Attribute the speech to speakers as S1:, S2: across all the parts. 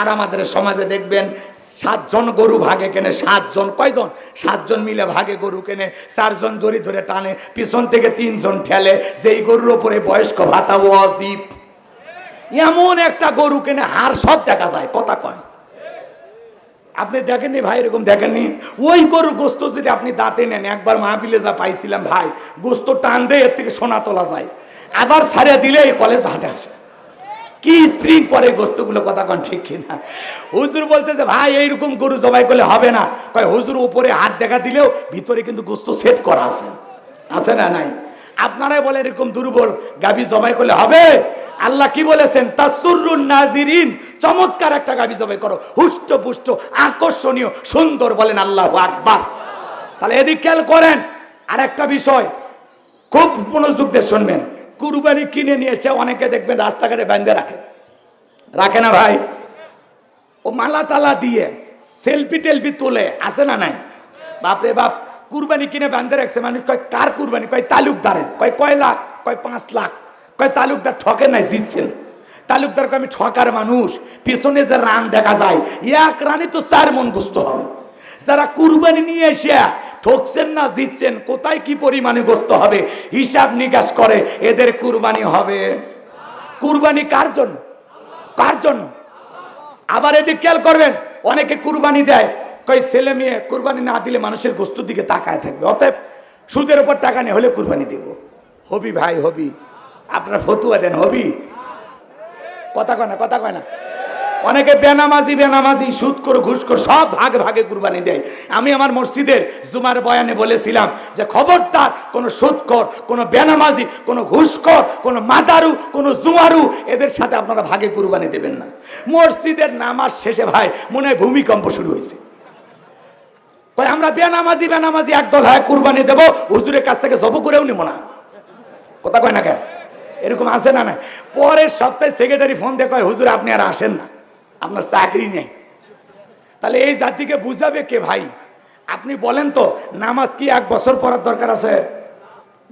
S1: আর আমাদের সমাজে দেখবেন 7 জন গরু ভাগে কেনে, 7 জন, কয়জন? 7 জন মিলে ভাগে গরু কেনে, 4 জন দড়ি ধরে টানে, পিছন থেকে 3 জন ঠেলে, যেই গরুর ওপরে বয়স্ক ভাতা ওয়াজিব। এমন একটা গরু কেনে হাড় সব দেখা যায়, কথা কয়। আপনি দেখেননি ভাই, এরকম দেখেননি? ওই গরুর গোস্ত যদি আপনি দাঁতে নেন, একবার মাহফিলে যা পাইছিলাম ভাই, গোস্ত টান দিয়ে এর থেকে সোনা তোলা যায়, আবার ছাড়িয়ে দিলে এই কলেজ হাটে আসে। কি স্প্রিং করে গোস্তগুলো, কথা কন ঠিক কিনা? হুজুর বলতেছে ভাই এইরকম গরু জবাই করলে হবে না। কয় হুজুর উপরে হাত দেখা দিলেও ভিতরে কিন্তু গোস্ত সেট করা আছে, আছে না নাই? আপনারাই বলে এরকম দুর্বল গাভী জবাই করলে হবে? আল্লাহ কি বলেছেন? তাসুরুন নাযিরিন, চমৎকার একটা গাভী জবাই করো, হুষ্ট পুষ্ট আকর্ষণীয় সুন্দর, বলেন আল্লাহু আকবার। তাহলে এদিক খেয়াল করেন। আর একটা বিষয় খুব মনোযোগ দিয়ে শুনবেন, কুরবানি কিনে নিয়ে এসে অনেকে দেখবেন রাস্তাঘাটে বেঁধে রাখে, রাখে না ভাই? ও মালা টালা দিয়ে সেলফি টেলফি তোলে, আছে না নাই? বাপরে বাপ, কুরবানি কিনে বেঁধে রাখছে। মানুষ কয় কার কুরবানি? কয় তালুকদারের। কয় লাখ? কয় 5 লাখ। কয় তালুকদার ঠকে নাই, জিতছেন। তালুকদার কয় আমি ঠকার মানুষ, পিছনে যে রান দেখা যায়, এক রানে তো 4 মন গোস্ত হবে। যারা কুরবানি নিয়ে এসে ঠকছেন না জিতছেন, কোথায় কি পরিমাণে গোস্ত হবে হিসাব নিকাশ করে এদের কুরবানি হবে। কুরবানি কার জন্য? কার জন্য? আবার এদিক খেয়াল করবেন, অনেকে কুরবানি দেয়, কই ছেলে মেয়ে কুরবানি না দিলে মানুষের গোস্তের দিকে তাকায় থাকবে, অতএব সুদের উপর টাকা নিয়ে হলে কুরবানি দেব। হবি ভাই হবি? আপনারা ফতুয়া দেন হবি? কথা কয় না, কথা কয় না। অনেকে বেনামাজি সুদখোর ঘুষখোর সব ভাগে ভাগে কুরবানি দেয়। আমি আমার মসজিদের জুমার বয়ানে বলেছিলাম যে খবরদার কোনো সুদখোর, কোনো বেনামাজি, কোনো ঘুষখোর, কোনো মাদারু, কোনো জুয়ারু, এদের সাথে আপনারা ভাগে কুরবানি দেবেন না। মসজিদের নামাজ শেষে ভাই মনে হয় ভূমিকম্প শুরু হয়েছে। কয় আমরা বেনামাজি একদল হয় কুরবানি দেব, হুজুরের কাছ থেকে জব করেও নেব না। কথা কয় না কেন? এরকম আছে না? না, পরের সপ্তাহে সেক্রেটারি ফোন দিয়ে কয় হুজুর আপনি আর আসেন না, আপনার চাকরি নেই। তাহলে এই জাতিকে বুঝাবে কে ভাই? আপনি বলেন তো, নামাজ কি 1 বছর পড়ার দরকার আছে?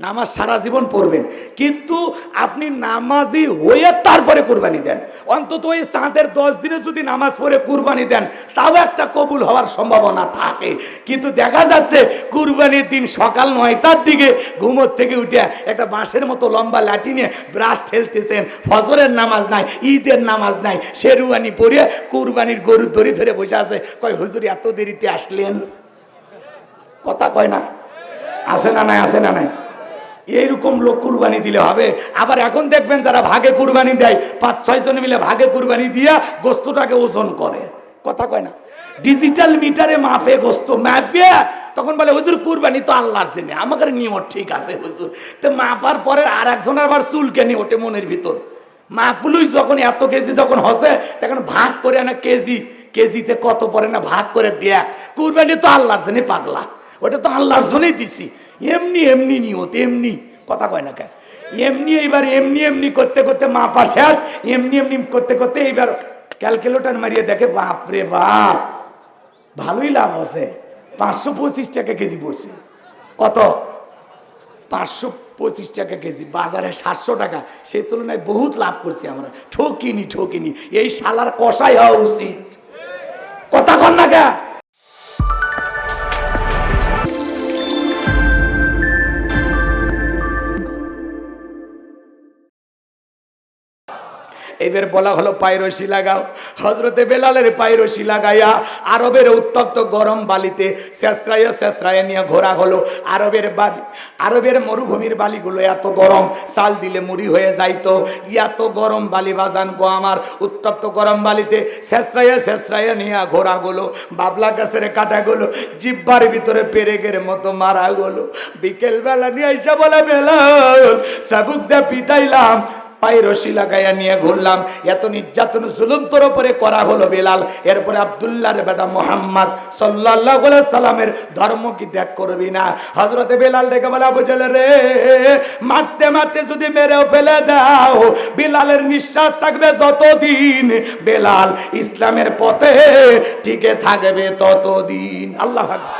S1: নামাজ সারা জীবন পড়বেন, কিন্তু আপনি নামাজি হয়ে তারপরে কুরবানি দেন। অন্তত ওই চাঁদের 10 দিনে যদি নামাজ পড়ে কুরবানি দেন, তাও একটা কবুল হওয়ার সম্ভাবনা থাকে। কিন্তু দেখা যাচ্ছে কুরবানির দিন সকাল 9টার দিকে ঘুমোর থেকে উঠে একটা বাঁশের মতো লম্বা লাঠি নিয়ে ব্রাশ ঠেলতেছেন, ফজরের নামাজ নাই, ঈদের নামাজ নাই, শেরওয়ানি পরে কুরবানির গরুর দড়ি ধরে বসে আছে। কয় হুজুর এত দেরিতে আসলেন? কথা কয় না? আছে না নাই? আছে না নাই? এইরকম লোক কুরবানি দিলে হবে? আবার এখন দেখবেন যারা ভাগে কুরবানি দেয়, 5-6 জন মিলে ভাগে কুরবানি দিয়া গোস্তটাকে ওজন করে, কথা কয় না? ডিজিটাল মিটারে মাপে গোস্ত, মাপে তখন বলে হুজুর কুরবানি তো আল্লাহর জন্য, আমাদের নিয়ম ঠিক আছে হুজুর। তো মাপার পরে আর একজনের আবার চুলকে নিয়ে ওঠে মনের ভিতর, মাপলুই যখন এত কেজি যখন হসে তখন ভাগ করে না, কেজিতে কত পড়ে না ভাগ করে দেখ, কুরবানি তো আল্লাহর জন্য পাগলা, ওটা তো আল্লাহর জন্যই দিছি। এমনি নিয়ত, এমনি, কথা কয় না কে? এমনি এইবার এমনি করতে করতে মাপা শেষ, এমনি করতে করতে এইবার ক্যালকুলেটর মারিয়ে দেখে বাপরে বাপ, ভালোই লাভ আছে, 525 টাকা কেজি পড়ছে। কত? 525 টাকা কেজি, বাজারে 700 টাকা, সেই তুলনায় বহুত লাভ করছি আমরা। ঠকিনি, এই শালার কষাই হওয়া উচিত, কথা কন না কে? এবার বলা হলো পায়রসি লাগাও। হজরতে বেলালের পায়রসি লাগাইয়া আরবের উত্তপ্ত গরম বালিতে শেষরাইয়া নিয়ে ঘোরা হলো। আরবের মরুভূমির বালিগুলো এত গরম, চাল দিলে মুড়ি হয়ে যাইতো, এত গরম বালি বাজান গো আমার। উত্তপ্ত গরম বালিতে শেষরাইয়া নিয়ে ঘোরা গেলো, বাবলা গাছের কাটা গেলো, জিব্বার ভিতরে পেরেকের মতো মারা গেলো। বিকেল বেলা নিয়ে এসে বলে বেলাল চাবুক দিয়ে পিটাইলাম, পায়রসি লাগাইয়া নিয়ে ঘুরলাম, এত নির্যাতন জুলুম তোর উপরে করা হলো বেলাল। এরপরে আব্দুল্লাহর বেটা মুহাম্মদ সাল্লাল্লাহু আলাইহি সাল্লামের ধর্ম কি ত্যাগ করবি না? হযরতে বেলাল ডেকে বলে আবু জাহেল রে, মারতে যদি মেরেও ফেলে দাও, বেলালের নিঃশ্বাস থাকবে যতদিন, বেলাল ইসলামের পথে টিকে থাকবে ততদিন। আল্লাহু আকবার।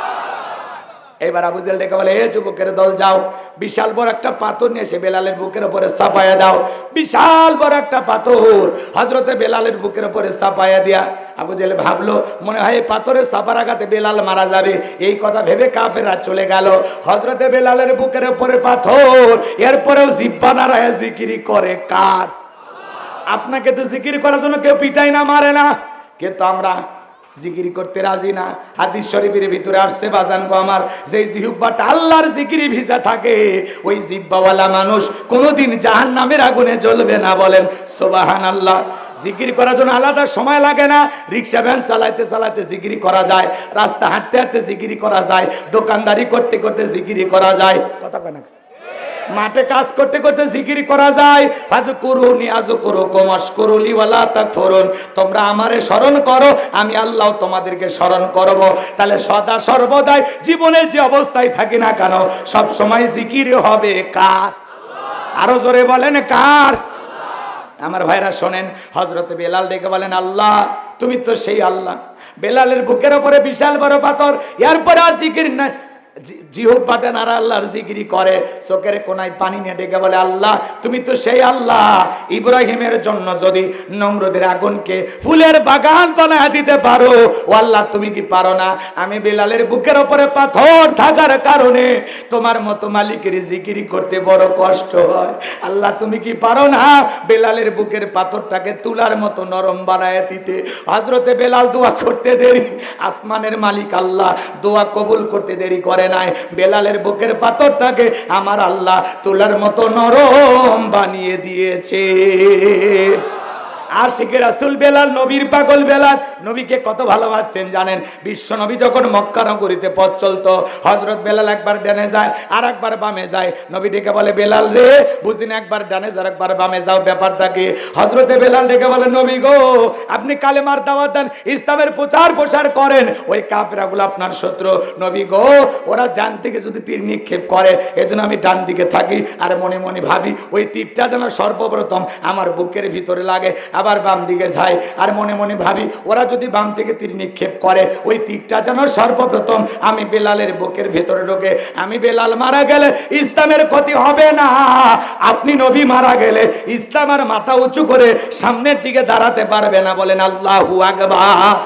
S1: এবার আবু জেহেল ডেকে বলে, হে যুবকের দল, যাও বিশাল বড় একটা পাথর নিয়ে এসে বেলালের বুকের উপরে চাপায়া দাও। বিশাল বড় একটা পাথর হযরতে বেলালের বুকের উপরে চাপায়া দিয়া আবু জেহেল ভাবলো, মনে হয় এই পাথরের চাপার আঘাতে বেলাল মারা যাবে। এই কথা ভেবে কাফেররা চলে গেল। হযরতে বেলালের বুকের উপরে পাথর, এরপরেও জিহ্বা নাড়ায়া জিকিরি করে কার? আপনাকে তো জিকির করার জন্য কেউ পিটাই না, মারে না, কিন্তু আমরা জিকির করতে রাজি না। হাদিস শরীফের ভিতরে আসছে বাজান গো আমার, যে জিহ্বাটা আল্লাহর জিকিরে ভিজা থাকে ওই জিহ্বাওয়ালা মানুষ কোনোদিন জাহান্নামের আগুনে জ্বলবে না। বলেন সুবহানাল্লাহ। জিকির করার জন্য আলাদা সময় লাগে না। রিক্সা ভ্যান চালাইতে চালাইতে জিকিরি করা যায়, রাস্তা হাঁটতে হাঁটতে জিকিরি করা যায়, দোকানদারি করতে করতে জিকিরি করা যায়, কথা কয় না, মাঠে কাজ করতে করতে জিকির করা যায়। ফাযকুরুনি আযকুরুকুম ওয়াশকুরুলি ওয়ালা তাকফুরুন, তোমরা আমারে স্মরণ করো, আমি আল্লাহ তোমাদেরকে স্মরণ করব। তাহলে সদা সর্বদাই জীবনের যে অবস্থায় থাকি না কেন সব সময় জিকির হবে কার? আরো জোরে বলেন কার? আমার ভাইরা শোনেন, হযরত বেলাল ডেকে বলেন, আল্লাহ তুমি তো সেই আল্লাহ। বেলালের বুকের উপরে বিশাল বড় পাথর, এরপরে আর জিকির না, জিহ্বাটা নারা আল্লাহর জিকিরি করে, চোখের কোনায় পানি নিয়ে ডেকে বলে, আল্লাহ তুমি তো সেই আল্লাহ, ইব্রাহিমের জন্য যদি নমরুদের আগুনকে ফুলের বাগান বানায় দিতে পারো, ও আল্লাহ তুমি কি পারো না? আমি বেলালের বুকের উপরে পাথর থাকার কারণে তোমার মতো মালিকের জিকিরি করতে বড় কষ্ট হয়, আল্লাহ তুমি কি পারো না বেলালের বুকের পাথরটাকে তুলার মতো নরম বানায় দিতে? হযরতে বেলাল দোয়া করতে দেরি, আসমানের মালিক আল্লাহ দোয়া কবুল করতে দেরি করে নাই। বেলালের বুকের পাথরটাকে আমার আল্লাহ তুলার মতো নরম বানিয়ে দিয়েছে। আশিকে রাসূল বেলাল, নবীর পাগল বেলাল, নবীকে কত ভালোবাসতেন জানেন? বিশ্ব নবী যখন মক্কা নগরীতে পথ চলতো, হযরত বেলাল একবার ডানে যায় আর একবার বামে যায়। নবী ডেকে বলে, বেলাল রে বুঝিনা, একবার ডানে যাও একবার বামে যাও, ব্যাপারটা কি? হযরতে বেলাল ডেকে বলে, নবী গো আপনি কালেমার দাওয়াত দেন, ইসলামের প্রচার করেন, ওই কাফেরগুলো আপনার শত্রু। নবী গো ওরা ডান দিকে যদি তীর নিক্ষেপ করে এজন্য আমি ডান দিকে থাকি, আর মনে মনে ভাবি ওই তীরটা যেন সর্বপ্রথম আমার বুকের ভিতরে লাগে। আবার বাম দিকে যাই আর মনে মনে ভাবি ওরা যদি বাম থেকে তীর নিক্ষেপ করে ওই তীরটা যেন সর্বপ্রথম আমি বেলালের বুকের ভিতরে ঢোকে। আমি বেলাল মারা গেলে ইসলামের ক্ষতি হবে না, আপনি নবী মারা গেলে ইসলাম আর মাথা উঁচু করে সামনের দিকে দাঁড়াতে পারবে না। বলেন আল্লাহু আকবার।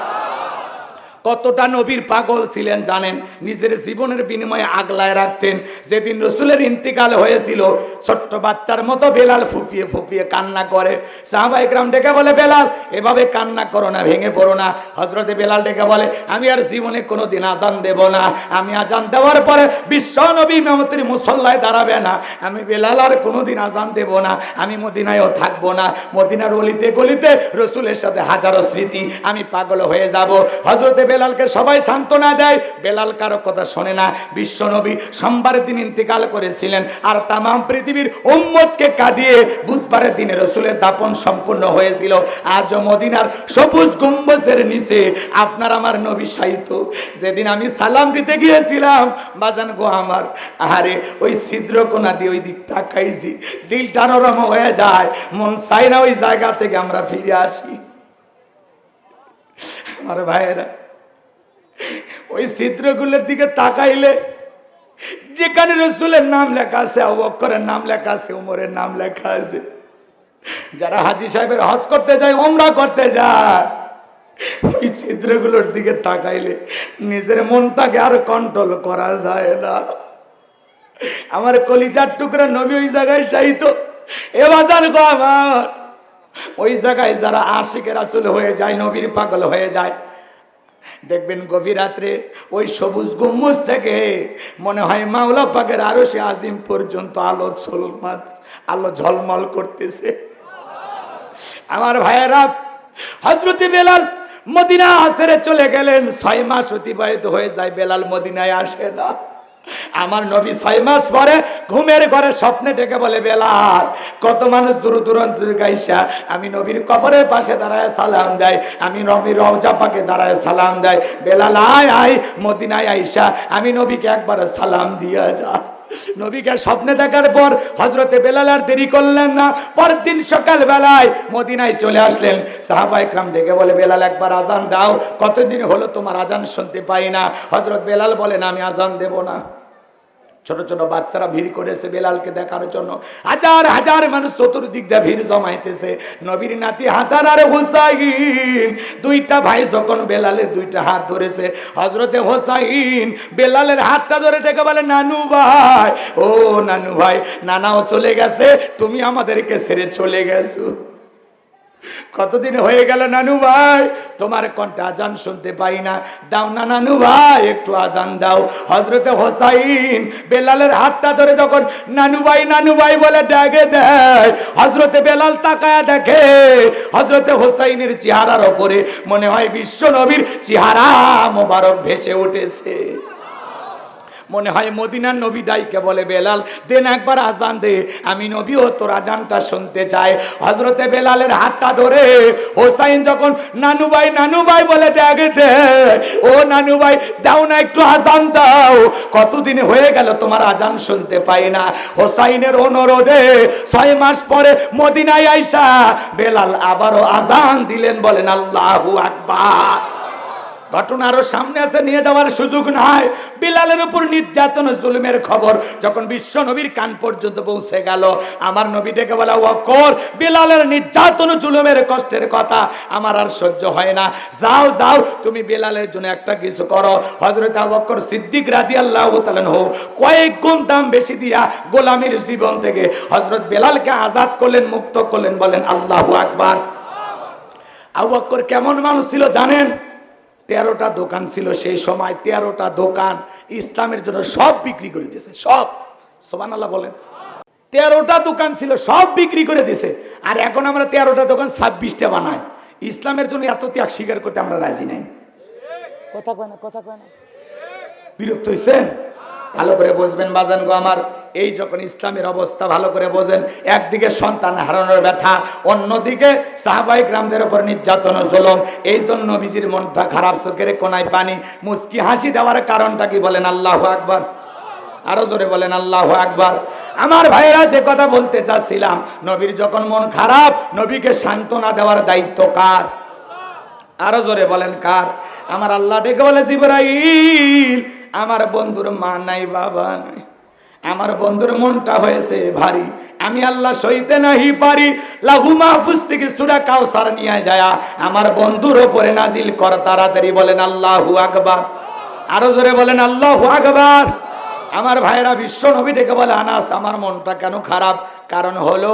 S1: কতটা নবীর পাগল ছিলেন জানেন? নিজের জীবনের বিনিময়ে আগলায় রাখতেন। যেদিন রসুলের ইন্তিকাল হয়েছিল ছোট্ট বাচ্চার মতো বেলাল ফুপিয়ে ফুপিয়ে কান্না করে। সাহাবায়ে কেরাম ডেকে বলে, বেলাল এভাবে কান্না করো না, ভেঙে পড়ো না। হযরতে বেলাল ডেকে বলে, আমি আর জীবনে কোনোদিন আজান দেব না, আমি আজান দেওয়ার পরে বিশ্ব নবী ইমামতির মুসল্লায় দাঁড়াবে না, আমি বেলাল আর কোনোদিন আজান দেব না, আমি মদিনায়ও থাকবো না, মদিনার অলিতে গলিতে রসুলের সাথে হাজারো স্মৃতি, আমি পাগল হয়ে যাব। হযরতে বেলালকে সবাই সান্ত্বনা দেয়, বেলাল কারো কথা শোনে না। বিশ্ব নবী সোমবারের দিন ইন্তেকাল করেছিলেন আর তাম পৃথিবীর উম্মতকে কাঁদিয়ে বুধবারের দিনে রসুলের দাফন সম্পূর্ণ হয়েছিল। আজও মদিনার সবুজ গম্বুজের নিচে আপনার আমার নবী শায়িত। যেদিন আমি সালাম দিতে গিয়েছিলাম বাজান গো আমার, আরে ওই ছিদ্র কোনা দিয়ে ওই দিক তাকাইছি, দিলটা নরম হয়ে যায়, মন চাই না ওই জায়গা থেকে আমরা ফিরে আসি। আমার ভাইয়েরা ওই ছিদ্রগুলোর দিকে তাকাইলে যেখানে রসুলের নাম লেখা আছে, আবু বকরের নাম লেখা আছে, ওমরের নাম লেখা আছে, যারা হাজী সাহেবের হজ করতে যায়, ওমরা করতে যায়, ওই ছিদ্রগুলোর দিকে তাকাইলে নিজের মনটাকে আর কন্ট্রোল করা যায় না। আমার কলিজার টুকরা নবী ওই জায়গায় শায়িত। এ বাজার গো আমার, ওই জায়গায় যারা আশিকে রাসূল হয়ে যায়, নবীর পাগল হয়ে যায়, দেখবেন গভীর রাত্রে ওই সবুজ গম্বুজ থেকে মনে হয় মাওলা পাকের আরশে আজিম পর্যন্ত আলো ঝলমল করতেছে। আমার ভাইয়েরা, হযরত বেলাল মদিনা ছেড়ে চলে গেলেন, 6 মাস অতিবাহিত হয়ে যায়, বেলাল মদিনায় আসে না। আমার নবী 6 মাস পরে ঘুমের ঘরে স্বপ্নে ডেকে বলে, বেলাল কত মানুষ দূর দূরান্ত থেকে আইসা আমি নবীর কবরের পাশে দাঁড়ায় সালাম দেয়, আমি নবীর রওজা পাকে দাঁড়ায় সালাম দেয়, বেলাল আয় আয় মদিনায় আইসা আমি নবীকে একবার সালাম দিয়া যা। নবীকে স্বপ্নে দেখার পর হযরতে বেলাল আর দেরি করলেন না, পরের দিন সকাল বেলায় মদিনায় চলে আসলেন। সাহাবায়ে کرام ডেকে বলে, বেলাল একবার আজান দাও, কতদিন হলো তোমার আজান শুনতে পাই না। হযরত বেলাল বলেন, আমি আজান দেব না। ছোট ছোট বাচ্চারা ভিড় করেছে বেলালকে দেখার জন্য, হাজার হাজার মানুষ চতুর্দিক দিয়ে ভিড় জমাইতেছে। নবীর নাতি হাসান আর হুসাইন দুইটা ভাই যখন বেলালের দুইটা হাত ধরেছে, হযরতে হুসাইন বেলালের হাতটা ধরে ডেকে বলে, নানু ভাই, ও নানু ভাই, নানাও চলে গেছে, তুমি আমাদেরকে ছেড়ে চলে গেছো। কতদিন হয়ে গেল নানু ভাই, তোমার কণ্ঠে আজান শুনতে পাই না, দাও না নানু ভাই, একটু আজান দাও। হযরতে হোসাইন বেলালের হাতটা ধরে যখন নানু ভাই বলে ডাকে দেয়, হযরতে বেলাল তাকায়া দেখে হযরতে হোসাইনের চেহারার উপরে মনে হয় বিশ্ব নবীর চেহারা মোবারক ভেসে উঠেছে। মনে হয় মদিনার নবী ডাইকে বলে, বেলাল দেন একবার আজান দে, আমি নবীও তোর আজানটা শুনতে চাই। হযরতে বেলালের হাতটা ধরে হোসাইন যখন নানু ভাই বলে ডাকে দেয়, ও নানু ভাই, দাও না একটু আজান দাও, কতদিন হয়ে গেল তোমার আজান শুনতে পাই না। হোসাইনের অনুরোধে 6 মাস পরে মদিনায় আইসা বেলাল আবারও আজান দিলেন। বলেন আল্লাহু আকবার। ঘটনা আরো সামনে আছে, নিয়ে যাওয়ার সুযোগ নাই। বিলালের উপর নির্যাতন জুলুমের খবর যখন বিশ্ব নবীর কান পর্যন্ত পৌঁছে গেল, আমার নবী ডেকে বলা, ওয়াক্কর, বিলালের নির্যাতন জুলুমের কষ্টের কথা আমার আর সহ্য হয় না, যাও যাও তুমি বিলালের জন্য একটা কিছু করো। হযরত আবু বকর সিদ্দিক রাদিয়াল্লাহু তাআলা আনহু কয়েক গুণ দাম বেশি দিয়া গোলামীর জীবন থেকে হযরত বেলালকে আজাদ করলেন, মুক্ত করলেন। বলেন আল্লাহু আকবার। আবু বকর কেমন মানুষ ছিল জানেন? 13টা দোকান ছিল সেই সময়, 13টা দোকান ইসলামের জন্য সব বিক্রি করে দিয়েছে, সব। সুবহানাল্লাহ বলেন। 13টা দোকান ছিল, সব বিক্রি করে দিয়েছে। আর এখন আমরা 13টা দোকান 26টা বানাই। ইসলামের জন্য এত ত্যাগ স্বীকার করতে আমরা রাজি নাই। কথা কয় না। বিরক্ত হইছেন? ভালো করে বুঝবেন বাজান গো আমার, এই যখন ইসলামের অবস্থা ভালো করে বোঝেন, একদিকে সন্তান হারানোর ব্যথা, অন্যদিকে সাহাবায়ে কেরামদের উপর নির্যাতন জুলুম, এই জন্য নবীজির মনটা খারাপ, চোখের কোনায় পানি, মুস্কি হাসি দেওয়ার কারণটা কি? বলেন আল্লাহু আকবার। আরো জোরে বলেন আল্লাহু আকবার। আমার ভাইয়েরা, যে কথা বলতে চাচ্ছিলাম, নবীর যখন মন খারাপ, নবীকে সান্ত্বনা দেওয়ার দায়িত্ব কার? আরো জোরে বলেন কার? আমার আল্লাহ ডেকে বলে, জিবরাইল, আমার বন্ধুর মা নাই, বাবা নাই, আমার বন্ধুর মনটা হয়েছে ভারী, আমি আল্লাহ সইতে নাহি পারি, লাহু মাহফুজ থেকে সূরা কাউসার নিয়ে যায় আমার বন্ধুর উপরে নাজিল কর তাড়াতাড়ি। বলেন আল্লাহু আকবার। আরো জোরে বলেন আল্লাহু আকবার। আমার ভাইরা, বিশ্ব নবী ডেকে বলে, আনাস, আমার মনটা কেন খারাপ? কারণ হলো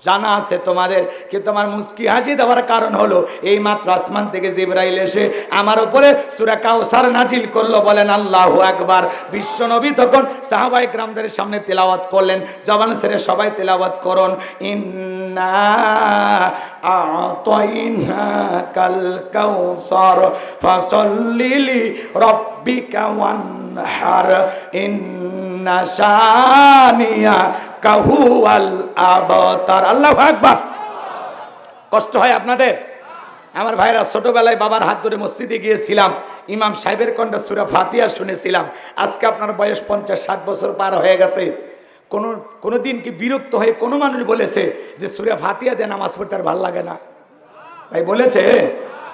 S1: জানা আছে তোমাদের, কিন্তু আমার মুস্কি হাসি দেওয়ার কারণ হলো এই মাত্র আসমান থেকে জিবরাইল এসে আমার উপরে সূরা কাউসার নাজিল করলো। বলেন আল্লাহু আকবার। বিশ্ব নবী তখন সাহাবায়ে কেরামদের সামনে তেলাওয়াত করলেন, জবান ছেড়ে সবাই তেলাওয়াত করুন, ইন্না আ'তাইনাকাল কাউসার ফাসাল্লি লিরাব্বিকা ওয়ানহার ইন্না শানিয়া কাহুয়াল আবতার। আল্লাহু আকবার। কষ্ট হয় আপনাদের? আমার ভাইরা, ছোটবেলায় বাবার হাত ধরে মসজিদে গিয়েছিলাম, ইমাম সাহেবের কণ্ঠে সূরা ফাতিহা শুনেছিলাম। আজকে আপনার বয়স 50-60 বছর পার হয়ে গেছে। কোনো দিন কি বিরক্ত হয়ে কোনো মানুষ বলেছে যে সূরা ফাতিহা দিয়ে নামাজ পড়তে আর ভালো লাগে না? ভাই বলেছে?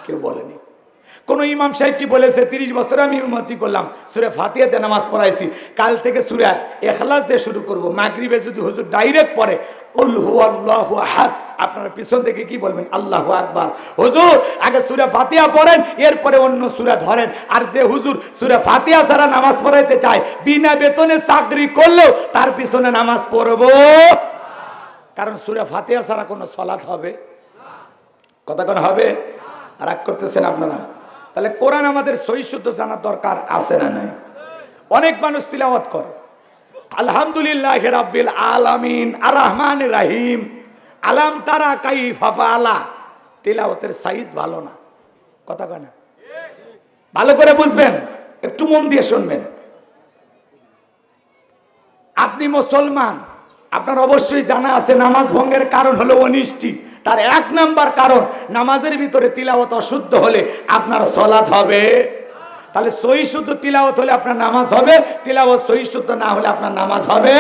S1: কেউ বলেনি। কোন ইমাম সাহেব কি বলেছে 30 বছর আমি ইমামতি করলাম, সূরা ফাতিহা দিয়ে নামাজ পড়াইছি, কাল থেকে সূরা ইখলাস দিয়ে শুরু করব, মাগরিবে যদি হুজুর ডাইরেক্ট পড়ে কুল হুয়াল্লাহু আহাদ, আপনারা পিছন থেকে কি বলবেন? আল্লাহু আকবার। হুজুর আগে সূরা ফাতিহা পড়েন, এরপরে অন্য সূরা ধরেন। আর যে হুজুর সূরা ফাতিহা ছাড়া নামাজ পড়াইতে চায়, বিনা বেতনে চাকরি করলেও তার পিছনে নামাজ পড়ব, কারণ সূরা ফাতিহা ছাড়া কোনো সালাত হবে? কথা কোন হবে? রাগ করতেছেন আপনারা? তাহলে কোরআন আমাদের সহি শুদ্ধ জানার দরকার আছে না নাই? অনেক মানুষ তিলাওয়াত করে আলহামদুলিল্লাহি রাব্বিল আলামিন আর রহমানির রহিম, আলাম তারা কাইফা ফাআলা, তিলাওয়াতের সাইজ ভালো না। কথা কয় না? ভালো করে বুঝবেন, একটু মন দিয়ে শুনবেন। আপনি মুসলমান, আপনার অবশ্যই জানা আছে নামাজ ভঙ্গের কারণ হলো অনিষ্টি। তার 1 নাম্বার কারণ, নামাজের ভিতরে তিলাওয়াত অশুদ্ধ হলে আপনার সালাত হবে তাহলে সহি শুদ্ধ তিলাওয়াত হলে আপনার নামাজ হবে, তিলাওয়াত সহি শুদ্ধ না হলে আপনার নামাজ হবে।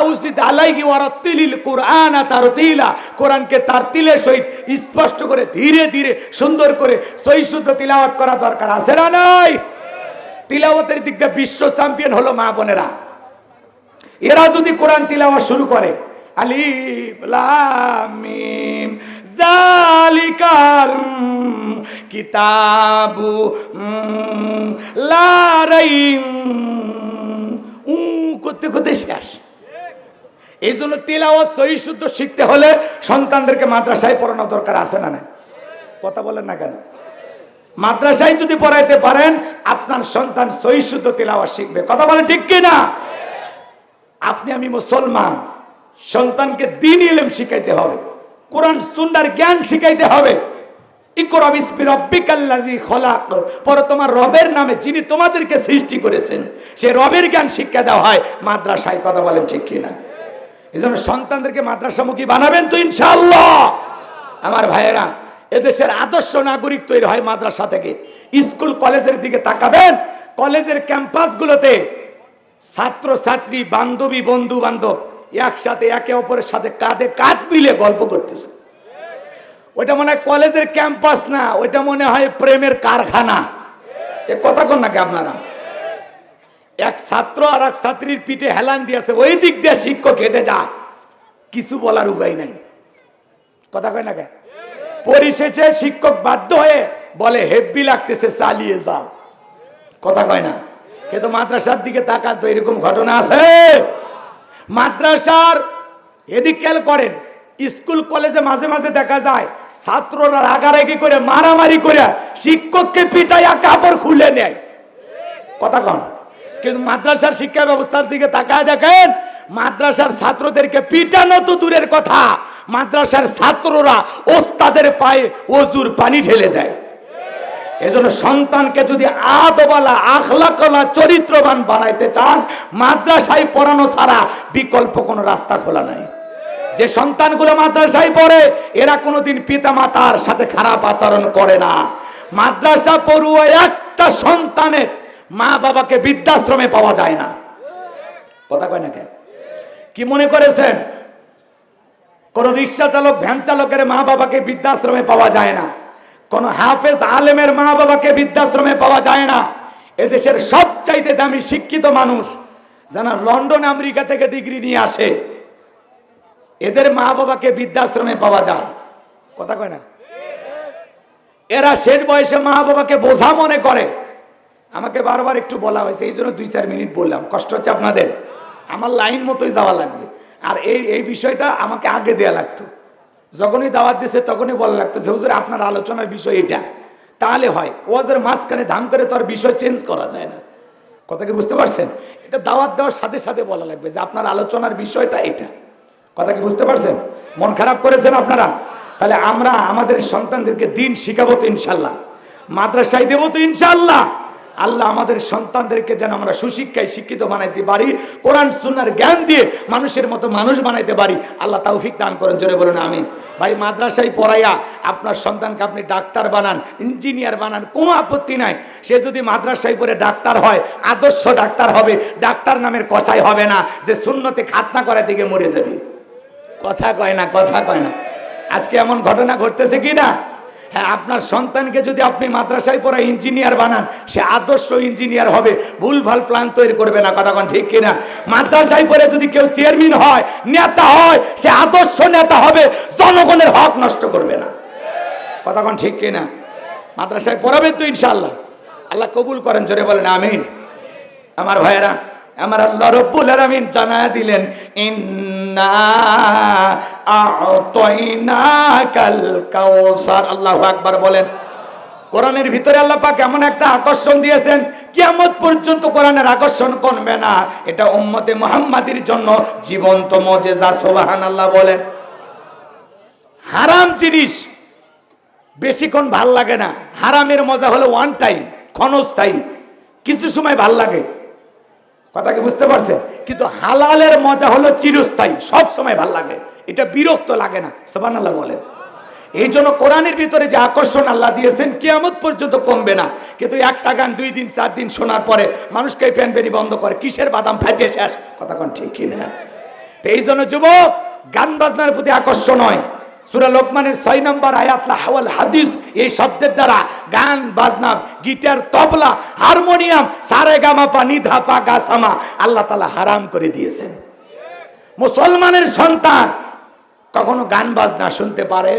S1: আউসিদ আলাইহি ওয়ারাত্তিলিল কুরআন তারতিলা, কোরআনকে তার তিলের সহিত স্পষ্ট করে ধীরে ধীরে সুন্দর করে সহি শুদ্ধ তিলাওয়াত করা দরকার আছে না নাই? তিলাওয়াতের দিক দিয়ে বিশ্ব চ্যাম্পিয়ন হলো মা বোনেরা। এরা যদি কোরআন তিলাওয়াত শুরু করে, আলিফ লাম মিম যালিকাল কিতাবু লা রাইব করতে করতে শেষ। এই জন্য তিলাওয়াত সহি শুদ্ধ শিখতে হলে সন্তানদেরকে মাদ্রাসায় পড়ানো দরকার আছে না? কথা বলেন না কেন? মাদ্রাসায় যদি পড়াইতে পারেন আপনার সন্তান সহি শুদ্ধ তিলাওয়াত শিখবে। কথা বলেন ঠিক কি না? আপনি আমি মুসলমান, সন্তানকে দ্বীনি ইলম শিখাইতে হবে, কোরআন সুন্নাহর জ্ঞান শিখাইতে হবে। ইকরা বিসমি রাব্বিকাল্লাযী খলাক, পরে তোমার রবের নামে যিনি তোমাদেরকে সৃষ্টি করেছেন সেই রবের জ্ঞান শিক্ষা দেওয়া হয় মাদ্রাসায়। কথা বলেন ঠিক কি না? এজন্য সন্তানদেরকে মাদ্রাসামুখী বানাবেন তো ইনশাআল্লাহ। আমার ভাইয়েরা, এদেশের আদর্শ নাগরিক তৈরি হয় মাদ্রাসা থেকে। স্কুল কলেজের দিকে তাকাবেন, কলেজের ক্যাম্পাসগুলোতে ছাত্র ছাত্রী, বান্ধবী, বন্ধু বান্ধব একসাথে একে অপরের সাথে কাঁধে কাঁধ মিলে গল্প করতেছে। ওইটা মনে হয় কলেজের ক্যাম্পাস না, ওইটা মনে হয় প্রেমের কারখানা। এ কথা কোন নাকি আপনারা? এক ছাত্র আর এক ছাত্রীর পিঠে হেলান দিয়েছে, ওই দিক দিয়ে শিক্ষক হেঁটে যায়, কিছু বলার উপায় নাই। কথা কয় না কে? পরিশেষে শিক্ষক বাধ্য হয়ে বলে হেব্বি লাগতেছে, চালিয়ে যাও। কথা কয় না? কিন্তু মাদ্রাসার দিকে তাকান তো এরকম ঘটনা আছে। মাদ্রাসার এদিক খেয়াল করেন, স্কুল কলেজে মাঝে মাঝে দেখা যায় ছাত্ররা রাগারাগি করে মারামারি করে শিক্ষককে পিটাইয়া কাপড় খুলে নেয়। কথা কন? কিন্তু মাদ্রাসার শিক্ষা ব্যবস্থার দিকে তাকায় দেখেন, মাদ্রাসার ছাত্রদেরকে পিটানো তো দূরের কথা, মাদ্রাসার ছাত্ররা ওস্তাদের পায়ে ওজুর পানি ঢেলে দেয়। এজন্য সন্তানকে যদি আদবালা, আখলাকওয়ালা, চরিত্রবান বানাইতে চান, মাদ্রাসায় পড়ানো ছাড়া বিকল্প কোনো রাস্তা খোলা নাই। যে সন্তানগুলো মাদ্রাসায় পড়ে এরা কোনোদিন পিতা মাতার সাথে খারাপ আচরণ করে না। মাদ্রাসা পড়ুয়া একটা সন্তানের মা বাবাকে বৃদ্ধাশ্রমে পাওয়া যায় না। কথা কয় না কেন? কি মনে করেছেন কোন রিক্সা চালক, ভ্যান চালকের মা বাবাকে বৃদ্ধাশ্রমে পাওয়া যায় না? কোন হাফেজ আলেমের মা বাবাকে বৃদ্ধাশ্রমে পাওয়া যায় না? এদেশের সবচাইতে দামি শিক্ষিত মানুষ যারা লন্ডন আমেরিকা থেকে ডিগ্রি নিয়ে আসে, এদের মা বাবাকে বৃদ্ধাশ্রমে পাওয়া যায়। কথা কয় না? এরা শেষ বয়সে মা বাবাকে বোঝা মনে করে। আমাকে বারবার একটু বলা হয়েছে, এই জন্য 2-4 মিনিট বললাম। কষ্ট হচ্ছে আপনাদের? আমার লাইন মতোই যাওয়া লাগবে। আর এই বিষয়টা আমাকে আগে দেয়া লাগতো। যখনই দাওয়াত দিছে তখনই বলা লাগতো যে হুজুর আপনার আলোচনার বিষয় এটা, তাহলে হয়। ওয়াজের মাঝখানে ধাম করে তো আর বিষয় চেঞ্জ করা যায় না। কথা কি বুঝতে পারছেন? এটা দাওয়াত দেওয়ার সাথে সাথে বলা লাগবে যে আপনার আলোচনার বিষয়টা এটা। কথা কি বুঝতে পারছেন? মন খারাপ করেছেন আপনারা? তাহলে আমরা আমাদের সন্তানদেরকে দিন শিখাবো তো ইনশাল্লাহ, মাদ্রাসায় দেবো তো ইনশাল্লাহ। আল্লাহ আমাদের সন্তানদেরকে যেন আমরা সুশিক্ষায় শিক্ষিত বানাইতে পারি, কোরআন সুন্নাহর জ্ঞান দিয়ে মানুষের মতো মানুষ বানাইতে পারি। আল্লাহ তৌফিক দান করেন, জোরে বলুন আমিন। ভাই, মাদ্রাসায় পড়াইয়া আপনার সন্তানকে আপনি ডাক্তার বানান, ইঞ্জিনিয়ার বানান, কোনো আপত্তি নাই। সে যদি মাদ্রাসায় পড়ে ডাক্তার হয়, আদর্শ ডাক্তার হবে, ডাক্তার নামের কসাই হবে না যে সুন্নতে খাতনা করা থেকে মরে যাবে। কথা কয় না? কথা কয় না? আজকে এমন ঘটনা ঘটতেছে কি না? হ্যাঁ, আপনার সন্তানকে যদি আপনি মাদ্রাসায় পড়া ইঞ্জিনিয়ার বানান, সে আদর্শ ইঞ্জিনিয়ার হবে, ভুলভাল প্ল্যান তৈরি করবে না। কথা কোন ঠিক কিনা? মাদ্রাসায় পড়ে যদি কেউ চেয়ারম্যান হয়, নেতা হয়, সে আদর্শ নেতা হবে, জনগণের হক নষ্ট করবে না। কথা কোন ঠিক কিনা? মাদ্রাসায় পড়াবেন তো ইনশাআল্লাহ। আল্লাহ কবুল করেন, জোরে বলেন আমিন। আমার ভাইয়েরা, আমার আল্লাহ রব্বুল আলামিন জানায়া দিলেন, ইন্না আ'তাইনাকাল কাউসার। আল্লাহু আকবার বলেন। কোরআনের ভিতরে আল্লাহ পাক এমন একটা আকর্ষণ দিয়েছেন, কিয়ামত পর্যন্ত কোরআনের আকর্ষণ কমবে না। এটা উম্মতে মুহাম্মাদির জন্য জীবন্ত মুজিজা। সুবহানাল্লাহ বলেন। হারাম জিনিস বেশিক্ষণ ভাল লাগে না। হারামের মজা হলো ওয়ান টাইম, ক্ষণস্থায়ী, কিছু সময় ভাল লাগে। কথা কি বুঝতে পারছেন? কিন্তু হালালের মজা হলো চিরস্থায়ী, সব সময় ভাল লাগে, এটা বিরক্ত লাগে না। সুবহানাল্লাহ বলেন। এই জন্য কোরআনের ভিতরে যে আকর্ষণ আল্লাহ দিয়েছেন কিয়ামত পর্যন্ত কমবে না। কিন্তু একটা গান 2 দিন 4 দিন শোনার পরে মানুষকে ফ্যান বেরি বন্ধ করে, কিসের বাদাম ফাটে শেষ, কথা কোন ঠিক কিনা? এই জন্য যুবক, গান বাজনার প্রতি আকর্ষণ হয়। সূরা লোকমানের 6 নম্বর আয়াত লা হাওয়াল হাদিস, এই শব্দের দ্বারা গান বাজনা, গিটার, তবলা, হারমোনিয়াম, সারেগামা পা নি ধা পা গা সা মা আল্লাহ তাআলা হারাম করে দিয়েছেন। মুসলমানের সন্তান কখনো গান বাজনা শুনতে পারে?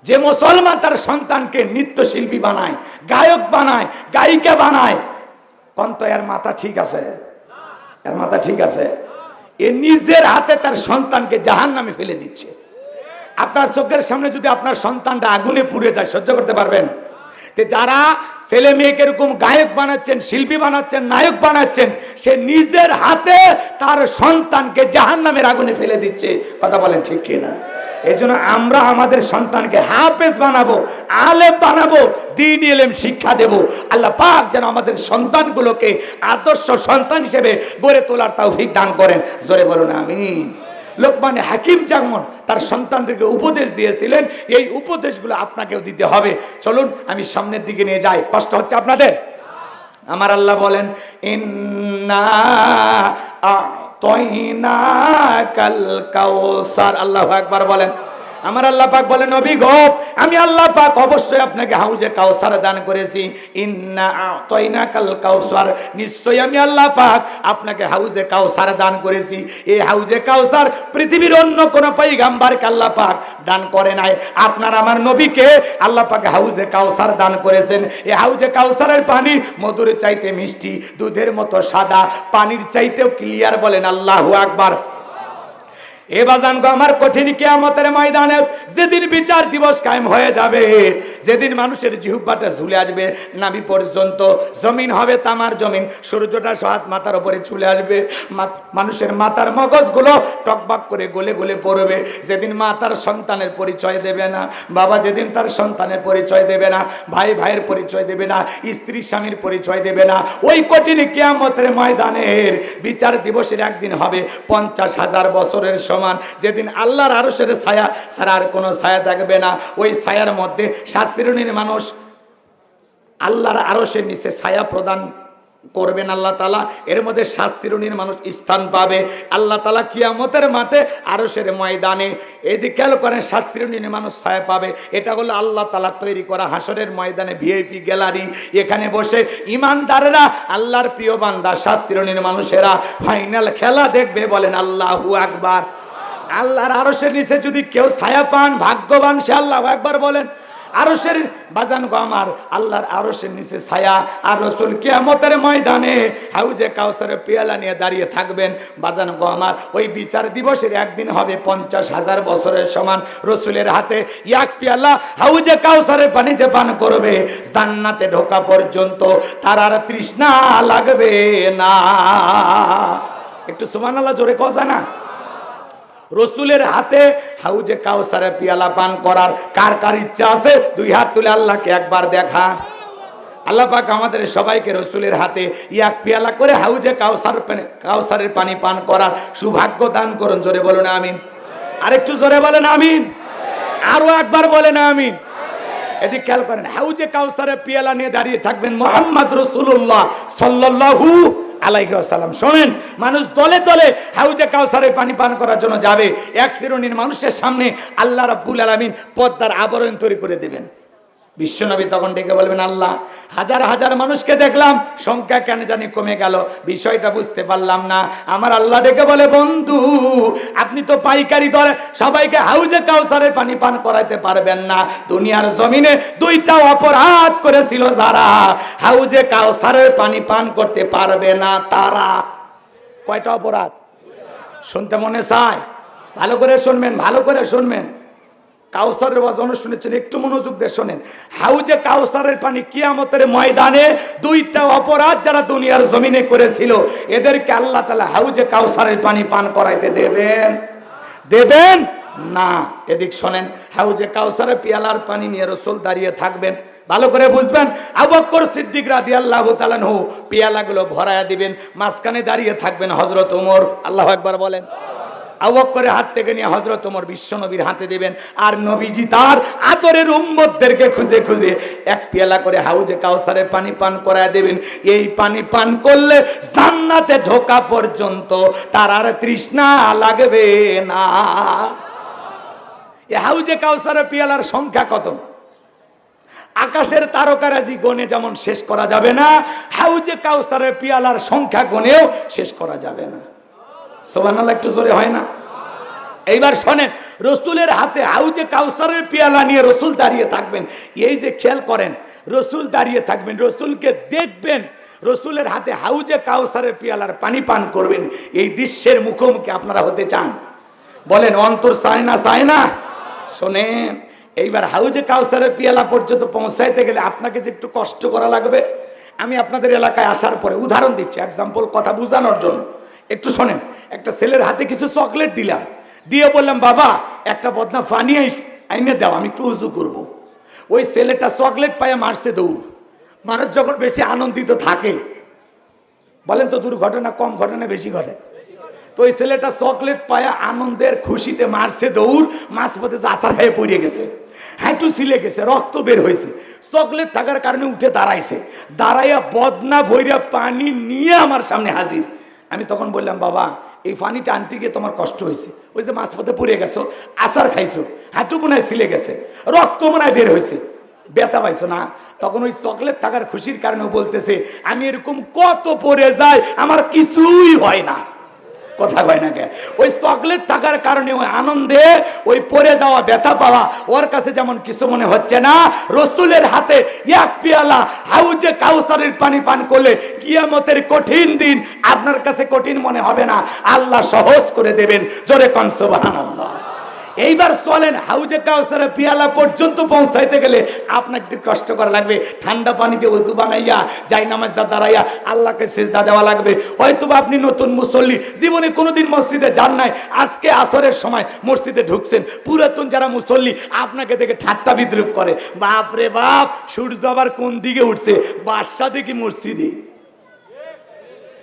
S1: যে মুসলমান তার সন্তানকে নৃত্যশিল্পী বানায়, গায়ক বানায়, গায়িকা বানায়, কোন তো এর মাথা ঠিক আছে? এর মাথা ঠিক আছে? এ নিজের হাতে তার সন্তানকে জাহান্নামে ফেলে দিচ্ছে। আপনার চোখের সামনে যদি আপনার সন্তানটা আগুনে পুড়ে যায়, সহ্য করতে পারবেন? যারা ছেলে মেয়েকে এরকম গায়ক বানাচ্ছেন, শিল্পী বানাচ্ছেন, নায়ক বানাচ্ছেন, সে নিজের হাতে তার সন্তানকে জাহান্নামের আগুনে ফেলে দিচ্ছে, কথা বলেন ঠিক কিনা? এই জন্য আমরা আমাদের সন্তানকে হাফেজ বানাবো, আলেম বানাবো, দ্বীন ইলম শিক্ষা দেব। আল্লাহ পাক যেন আমাদের সন্তানগুলোকে আদর্শ সন্তান হিসেবে গড়ে তোলার তৌফিক দান করেন। জোরে বলুন আমিন। লোকমান হাকিম যেমন তার সন্তানদেরকে উপদেশ দিয়েছিলেন, এই উপদেশগুলো আপনাকেও দিতে হবে। চলুন আমি সামনের দিকে নিয়ে যাই। কষ্ট হচ্ছে আপনাদের? আমার আল্লাহ বলেন, ইন্না আ'তাইনাকাল কাউসার। আল্লাহু আকবার বলেন। আমার আল্লাহ পাক বলেন, নবী গো, আমি আল্লাহ পাক অবশ্যই আপনাকে হাউজে কাউসার দান করেছি। ইন্না আ'তাইনাকাল কাউসার, নিশ্চয়ই আমি আল্লাহ পাক আপনাকে হাউজে কাউসার দান করেছি। এই হাউজে কাউসার পৃথিবীর অন্য কোন পয়গম্বরকে আল্লাহ পাক দান করে নাই। আপনার আমার নবীকে আল্লাহ পাক হাউজে কাউসার দান করেছেন। এই হাউজে কাউসারের পানি মধুর চাইতে মিষ্টি, দুধের মতো সাদা, পানির চাইতেও ক্লিয়ার। বলেন আল্লাহু আকবার। এ বাজান গো আমার, কঠিন কিয়ামতের ময়দানে যেদিন বিচার দিবস কায়েম হয়ে যাবে, যেদিন মানুষের জিহ্বাটা ঝুলে আসবে নাভি পর্যন্ত, জমিন হবে তামার জমিন, সূর্যটা সহাত মাথার উপরে চলে আসবে, মানুষের মাথার মগজগুলো টকবাক করে গলে গলে পড়বে। যেদিন মা তার সন্তানের পরিচয় দেবে না, বাবা যেদিন তার সন্তানের পরিচয় দেবে না, ভাই ভাইয়ের পরিচয় দেবে না, স্ত্রী স্বামীর পরিচয় দেবে না, ওই কঠিন কিয়ামতের ময়দানের বিচার দিবসের একদিন হবে 50,000 বছরের সমান। যেদিন আল্লাহর আরশের ছায়া ছাড়া আর কোনো ছায়া থাকবে না, ওই ছায়ার মধ্যে 7 শ্রেণীর মানুষ আল্লাহর আরশের নিচে ছায়া প্রদান করবেন আল্লাহ তাআলা। এর মধ্যে 7 শ্রেণীর মানুষ স্থান পাবে আল্লাহ তাআলা কিয়ামতের মাঠে আরশের ময়দানে। এদিকে খেয়াল করেন, 7 শ্রেণীর মানুষ ছায়া পাবে। এটা হলো আল্লাহ তাআলা তৈরি করা হাসরের ময়দানে ভিআইপি গ্যালারি। এখানে বসে ইমানদাররা, আল্লাহর প্রিয় বান্দা, 7 শ্রেণীর মানুষেরা ফাইনাল খেলা দেখবে। বলেন আল্লাহু আকবার। আল্লাহর আরশের নিচে যদি কেউ ছায়া পান, ভাগ্যবান সে। আল্লাহু আকবার বলেন। আরশের বাজান গো আমার, আল্লাহর আরশের নিচে ছায়া। আর রাসূল কিয়ামতের ময়দানে হাউজে কাউসারের পেয়ালা নিয়ে দাঁড়িয়ে থাকবেন। বাজান গো আমার, ওই বিচার দিবসের একদিন হবে 50,000 বছরের সমান। রাসূলের হাতে এক পেয়ালা হাউজে কাউসারের পানি যে পান করবে, জান্নাতে ঢোকা পর্যন্ত তার আর তৃষ্ণা লাগবে না। একটু সুবহানাল্লাহ জোরে কথা না? রসুলের হাতে হাউজে কাউসারের পিয়ালা পান করার কার কার ইচ্ছা আছে? 2 হাত তুলে আল্লাহকে একবার দেখা। আল্লাহ পাক আমাদের সবাইকে রসুলের হাতে এক পিয়ালা করে হাউজে কাউসারের পানি পান করার সৌভাগ্য দান করুন। জোরে বলুন আমিন। আরেকটু জোরে বলেন আমিন। আরো একবার বলেন আমিন। এদিকে খেয়াল করেন, হাউজে কাউসারের পিয়ালা নিয়ে দাঁড়িয়ে থাকবেন মুহাম্মদ রাসূলুল্লাহ সাল্লাল্লাহু আলাইহি ওয়াসাল্লাম। শোনেন, মানুষ দলে দলে হাউজে কাউসারের পানি পান করার জন্য যাবে। 1 শ্রেণীর মানুষের সামনে আল্লাহ রাব্বুল আলামিন পর্দার আবরণ তৈরি করে দেবেন। বিশ্বনবী তখন ডেকে বলবেন, আল্লাহ, হাজার হাজার মানুষকে দেখলাম, সংখ্যা কেন জানি কমে গেল, বিষয়টা বুঝতে পারলাম না। আমার আল্লাহ ডেকে বলে, বন্ধু, আপনি তো পাইকারি দরে সবাইকে হাউজে কাউসারের পানি পান করাইতে পারবেন না। দুনিয়ার জমিনে 2টা অপরাধ করেছিল যারা, হাউজে কাউসারের পানি পান করতে পারবে না তারা। কয়টা অপরাধ? শুনতে মনে চায়? ভালো করে শুনবেন, ভালো করে শুনবেন। কাউসারের ওয়াজ শুনেছেন, একটু মনোযোগ দিয়ে শোনেন। হাউজে কাউসারের পানি কিয়ামতের ময়দানে 2টা অপরাধ যারা দুনিয়ার জমিনে করেছিল, এদেরকে আল্লাহ তাআলা হাউজে কাউসারের পানি পান করাইতে দেবেন? দেবেন না। এদিক শোনেন, হাউজে কাউসারের পিয়ালার পানি নিয়ে রাসূল দাঁড়িয়ে থাকবেন। ভালো করে বুঝবেন। আবু বকর সিদ্দিক রাদিয়াল্লাহু তাআলা আনহু পিয়ালাগুলো ভরায়া দিবেন, মাঝখানে দাঁড়িয়ে থাকবেন হযরত ওমর। আল্লাহু আকবার বলেন। আবু বকরের হাত থেকে নিয়ে হযরত ওমর বিশ্ব নবীর হাতে দেবেন, আর নবীজি তার আদরের উম্মতদেরকে খুঁজে খুঁজে এক পেয়ালা করে হাউজে কাউসারের পানি পান করায় দেবেন। এই পানি পান করলে জান্নাতে ঢোকা পর্যন্ত তার আর তৃষ্ণা লাগবে না। এই হাউজে কাউসারের পেয়ালার সংখ্যা কত? আকাশের তারকারাজি গনে যেমন শেষ করা যাবে না, হাউজে কাউসারের পেয়ালার সংখ্যা গনেও শেষ করা যাবে না। সুবহানাল্লাহ, একটু জোরে হয় না? এইবার শোনেন, রসুলের হাতে হাউজে কাউসারের পেয়ালা নিয়ে রসুল দাঁড়িয়ে থাকবেন। এই যে খেয়াল করেন, রসুল দাঁড়িয়ে থাকবেন, রসুলকে দেখবেন, রসুলের হাতে হাউজে কাউসারের পেয়ালার পানি পান করবেন। এই দৃশ্যের মুখোমুখি আপনারা হতে চান? বলেন, অন্তর চায় না? চায় না? শোনেন, এইবার হাউজে কাউসারের পেয়ালা পর্যন্ত পৌঁছাইতে গেলে আপনাকে যে একটু কষ্ট করা লাগবে। আমি আপনাদের এলাকায় আসার পরে উদাহরণ দিচ্ছি, এক্সাম্পল, কথা বোঝানোর জন্য। একটু শোনেন, একটা ছেলের হাতে কিছু চকলেট দিলাম, দিয়ে বললাম, বাবা একটা বদনা পানি আইনে দাও, আমি একটু উজু করবো। ওই ছেলেটা চকলেট পায়ে মারছে দৌড়। মানুষ যখন বেশি আনন্দিত থাকে, বলেন তো দুর্ঘটনা কম ঘটে না বেশি ঘটে? তো ওই ছেলেটা চকলেট পায়া আনন্দের খুশিতে মারছে দৌড়, মাঝপথে আছাড় খেয়ে পড়ে গেছে, হাঁটু ছিলে গেছে, রক্ত বের হয়েছে। চকলেট থাকার কারণে উঠে দাঁড়াইছে, দাঁড়াইয়া বদনা ভইরা পানি নিয়ে আমার সামনে হাজির। আমি তখন বললাম, বাবা এই পানিটা আনতে গিয়ে তোমার কষ্ট হয়েছে, ওই যে মাঝপথে পড়ে গেছো, আছাড় খাইছো, হাঁটু মনে হয় ছিলে গেছে, রক্ত মনে হয় বের হয়েছে, ব্যথা পাইছো না? তখন ওই চকলেট থাকার খুশির কারণে বলতেছে, আমি এরকম কত পড়ে যাই, আমার কিছুই হয় না। কথা কয় না কে? ওই চকলেট থাকার কারণে ওই আনন্দে ওই পড়ে যাওয়া ব্যথা পাওয়া ওর কাছে যেমন কিছু মনে হচ্ছে না, রসুলের হাতে এক পেয়ালা হাউজে কাউসারের পানি পান করলে কিয়ামতের কঠিন দিন আপনার কাছে কঠিন মনে হবে না, আল্লাহ সহজ করে দেবেন। জোরে কোন সুবহানাল্লাহ। এইবার চলেন, হাউজে কাউসারের পেয়ালা পর্যন্ত পৌঁছাইতে গেলে আপনাকে একটু কষ্ট করা লাগবে। ঠান্ডা পানিতে ওযু বানাইয়া যাই নামাজ দাঁড়াইয়া আল্লাহকে সিজদা দেওয়া লাগবে। হয়তো আপনি নতুন মুসল্লি, জীবনে কোনোদিন মসজিদে যান নাই, আজকে আসরের সময় মসজিদে ঢুকছেন, পুরাতন যারা মুসল্লি আপনাকে দেখে ঠাট্টা বিদ্রুপ করে, বাপ রে বাপ সূর্য আবার কোন দিকে উঠছে, বাদশা দেখি মসজিদে,